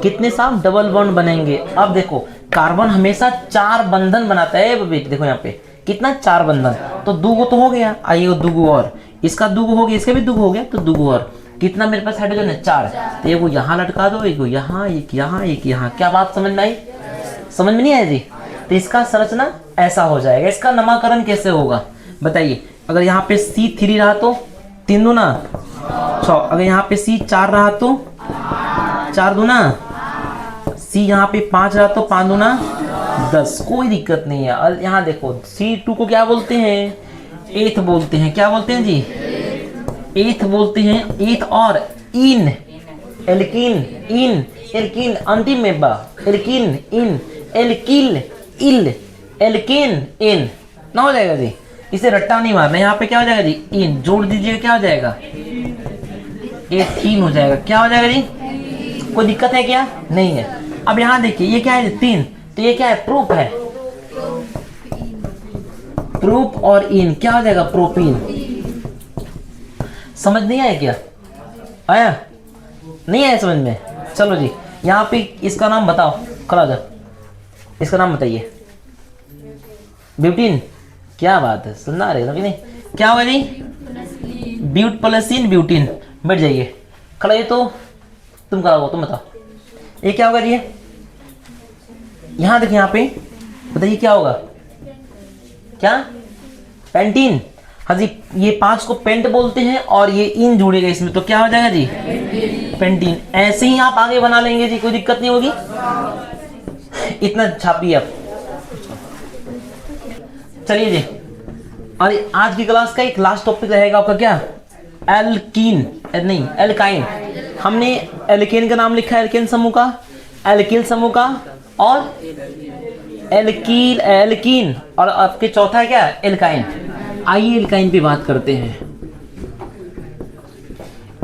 कितने साफ डबल बॉन्ड बनेंगे? अब देखो, कार्बन हमेशा 4 बंधन बनाता है। देखो यहाँ पे कितना? 4 बंधन। तो 2 तो हो गया, आइए 2 और, इसका 2 हो गया, इसका भी 2 हो गया, तो 2 और। कितना मेरे पास हाइड्रोजन है? 4। तो एक यहाँ लटका दो, एक यहाँ, एक यहाँ, एक यहाँ। क्या बात समझ में आई? समझ में नहीं आया जी? तो इसका संरचना ऐसा हो जाएगा। इसका नामकरण कैसे होगा बताइए? अगर यहाँ पे C3 रहा तो 3 दूना 6। अगर यहाँ पे C4 रहा तो 4 दूना, C यहाँ पे 5 रहा तो 5 दूना 10। कोई दिक्कत नहीं है। और यहाँ देखो, C2 को क्या बोलते हैं? एथ बोलते हैं। क्या बोलते हैं जी? एथ बोलते हैं। एथ और इन, एल्कीन, इन, एल्कीन अंतिम में बा, एल्कीन, इन, एल्कील, इल, एल्केन, इन ना हो जाएगा जी। इसे रट्टा नहीं मारना। यहाँ पे क्या हो जाएगा जी? इन जोड़ दीजिएगा, क्या हो जाएगा? एथीन हो जाएगा। क्या हो जाएगा जी? कोई दिक्कत है क्या? नहीं है। अब यहाँ देखिए, ये क्या है? 3। तो ये क्या है? प्रूफ है। प्रूफ और इन क्या हो जाएगा? प्रोपीन। समझ नहीं आया क्या? आया? नहीं आया समझ में? चलो जी, यहाँ पे इसका नाम बताओ। खड़ा जा, इसका नाम बताइए। ब्यूटीन। क्या बात है, सुनना रहे हो कि नहीं? क्या होगा जी? ब्यूट प्लस इन ब्यूटीन। बैठ जाइए, खड़ा है तो तुम खड़ा हो, तुम बताओ ये क्या होगा जी? यहाँ देखिए, यहाँ पे बताइए क्या होगा? क्या? पेंटीन। हाँ जी, ये 5 को पेंट बोलते हैं और ये इन जुड़ेगा इसमें, तो क्या हो जाएगा जी? पेंटीन। ऐसे ही आप आगे बना लेंगे जी, कोई दिक्कत नहीं होगी। इतना छापिए आप। चलिए जी, और आज की क्लास का एक लास्ट टॉपिक रहेगा आपका क्या? एल्कीन, नहीं एल्काइन। हमने एल्केन का नाम लिखा है, एल्केन समूह का, एल्किल समूह का, और एल्कील, एल्कीन, और आपके चौथा है क्या? एल्काइन। आइए एल्काइन पे बात करते हैं।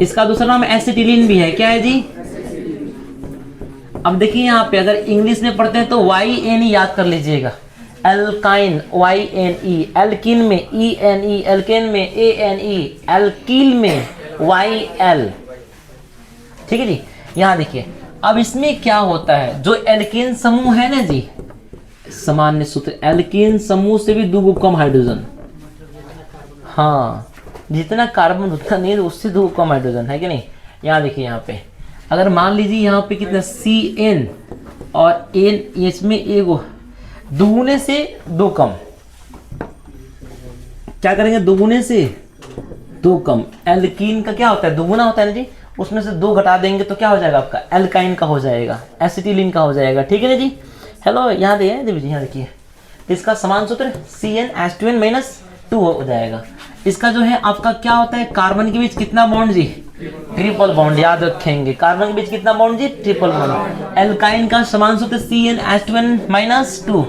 इसका दूसरा नाम एसिटिलीन भी है। क्या है जी? अब देखिए यहाँ पे अगर इंग्लिश में पढ़ते हैं तो YNE याद कर लीजिएगा। एल्काइन YNE, एल्किन में ENE, एल्केन में ANE, एल्कील में YL। ठीक है जी। यहाँ देखिए, अब इसमें क्या होता है, जो एल्केन समूह है ना जी, सामान्य सूत्र, एल्केन समूह से भी 2 कम हाइड्रोजन। हाँ, जितना कार्बन उतना नहीं, उससे 2 कम हाइड्रोजन है कि नहीं। यहाँ देखिए, यहाँ पे अगर मान लीजिए यहाँ पे कितना CN और N, इसमें एगो दुगुने से 2 कम, क्या करेंगे? दुगुने से 2 कम। एल्कीन का क्या होता है? दुगुना होता है ना जी, उसमें से 2 घटा देंगे तो क्या हो जाएगा आपका? एल्काइन का हो जाएगा, एसिटिलीन का हो जाएगा। ठीक है ना जी। हेलो, यहाँ देखिए जी, यहाँ देखिए, इसका समान सूत्र CnH2n - 2 हो जाएगा। इसका जो है आपका क्या होता है? कार्बन के बीच कितना बॉन्ड जी? Triple bond. याद रखेंगे, कार्बन के बीच कितना बॉन्ड जी? Triple bond. एल्काइन का समान सूत्र CnH2n - 2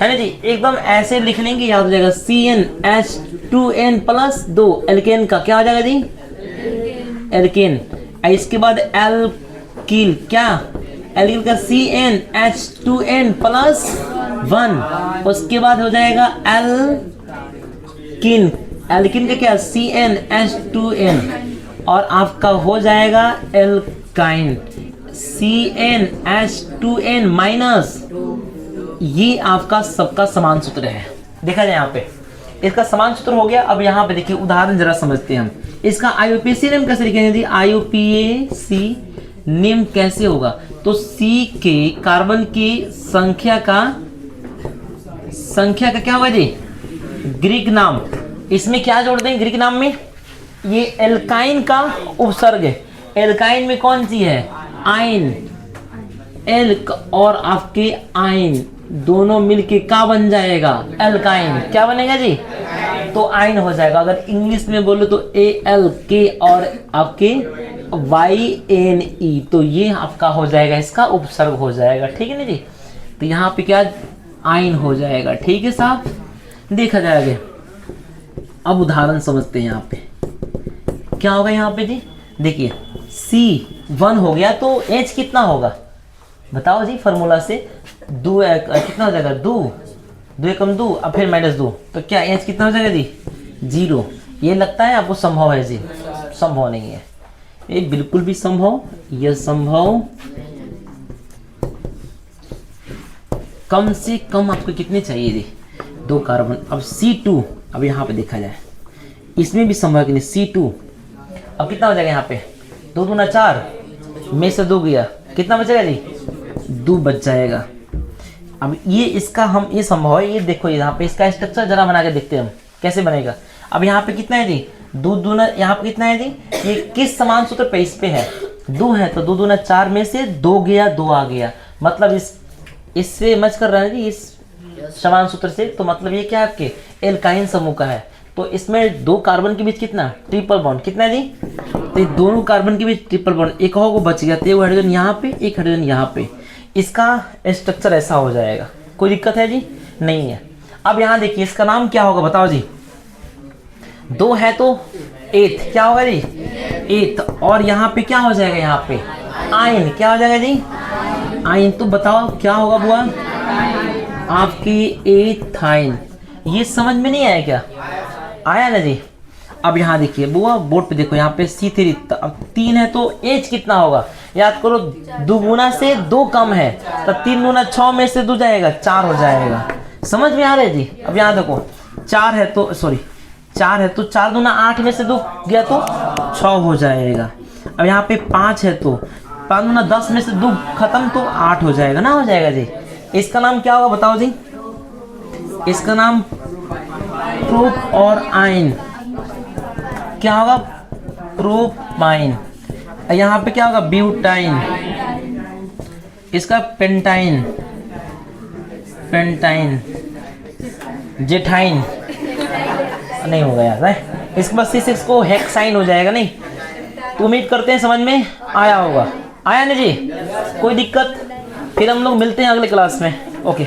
है ना जी। एकदम ऐसे लिख लेंगे, याद हो जाएगा। CnH2n + 2। एल्केन का क्या हो जाएगा जी? एल्केन। इसके बाद एल्किल, क्या? एल्किल का CnH2n + 1। उसके बाद हो जाएगा एल्किन। एल्किन का क्या? CnH2n, और आपका हो जाएगा एल्काइन, CnH2n - ये आपका सबका समान सूत्र है। देखा जाए यहाँ पे इसका समान सूत्र हो गया। अब यहाँ पे देखिए उदाहरण जरा समझते हैं हम। इसका IUPAC नेम कैसे लिखेंगे जी? IUPAC नेम कैसे होगा? तो C के कार्बन की संख्या का क्या होगा जी? ग्रीक नाम। इसमें क्या जोड़ दें ग्रीक नाम में? ये एल्काइन का उपसर्ग है। एल्काइन में कौन सी है? आइन। एल्क और आपके आइन दोनों मिलके क्या बन जाएगा? एल्काइन। क्या बनेगा जी? तो आइन हो जाएगा। अगर इंग्लिश में बोलो तो ALK और आपके YNE, तो ये आपका हो जाएगा, इसका उपसर्ग हो जाएगा। ठीक है ना जी। तो यहाँ पे क्या? आइन हो जाएगा। ठीक है साहब, देखा जाएगा। अब उदाहरण समझते हैं। यहाँ पे क्या होगा? यहाँ पे जी देखिए, C1 हो गया तो H कितना होगा बताओ जी? फॉर्मूला से कितना हो जाएगा? 2 एकम 2, अब फिर -2, तो क्या H कितना हो जाएगा जी? 0। ये लगता है आपको संभव है जी? संभव नहीं है ये, बिल्कुल भी संभव, यह संभव कम से कम आपको कितने चाहिए जी? 2 कार्बन। अब C2, अब यहाँ पे देखा जाए, इसमें भी संभव है कि नहीं? C2 अब कितना हो जाएगा? यहाँ पे 2 दूना 4 में से 2 गया, कितना बचेगा जी? 2 बच जाएगा। अब ये इसका हम ये संभव है। ये देखो यहाँ पे इसका स्ट्रक्चर जरा बना के देखते हैं हम कैसे बनेगा। अब यहाँ पे कितना है जी? 2 दूना, यहाँ पे कितना है जी? ये किस समान सूत्र पे? इस पे है 2 है, तो 2 दूना 4 में से 2 गया, 2 आ गया, मतलब इससे मैच कर रहा है जी, इस समान सूत्र से। तो मतलब ये क्या है? आपके एल्काइन समूह का है। तो इसमें 2 कार्बन के बीच कितना? Triple bond. कितना है जी? तो दोनों कार्बन के बीच ट्रिपल बॉन्ड, एक को बच गया, तो एक हाइड्रोजन यहाँ पे, एक हाइड्रोजन यहाँ पे। इसका स्ट्रक्चर ऐसा हो जाएगा। कोई दिक्कत है जी? नहीं है। अब यहाँ देखिए इसका नाम क्या होगा बताओ जी? 2 है तो 8 क्या होगा जी? 8। और यहाँ पे क्या हो जाएगा? यहाँ पे आइन। क्या हो जाएगा जी? आइन। तो बताओ क्या होगा बुआ? आपकी एथाइन। ये समझ में नहीं आया क्या? आया ना जी। अब यहाँ देखिए बुआ, बोर्ड पे देखो, यहाँ पे C3, अब 3 है तो H कितना होगा? याद करो, 2 गुना से 2 कम है, तो 3 गुना 6 में से 2 जाएगा, 4 हो जाएगा। समझ में आ रहा है जी? अब यहाँ देखो 4 है तो 4 है तो 4 दूना 8 में से 2 गया तो 6 हो जाएगा। अब यहाँ पे 5 है तो 5 दूना 10 में से 2 खत्म तो 8 हो जाएगा ना, हो जाएगा जी। इसका नाम क्या होगा बताओ जी? इसका नाम प्रोप और आइन क्या होगा? प्रोपाइन। यहाँ पे क्या होगा? ब्यूटाइन। इसका पेंटाइन, पेंटाइन, जेठाइन नहीं होगा यार है। इसके बाद C6 को हेक्साइन हो जाएगा। नहीं तो उम्मीद करते हैं समझ में आया होगा। आया नहीं जी? कोई दिक्कत? फिर हम लोग मिलते हैं अगले क्लास में। ओके।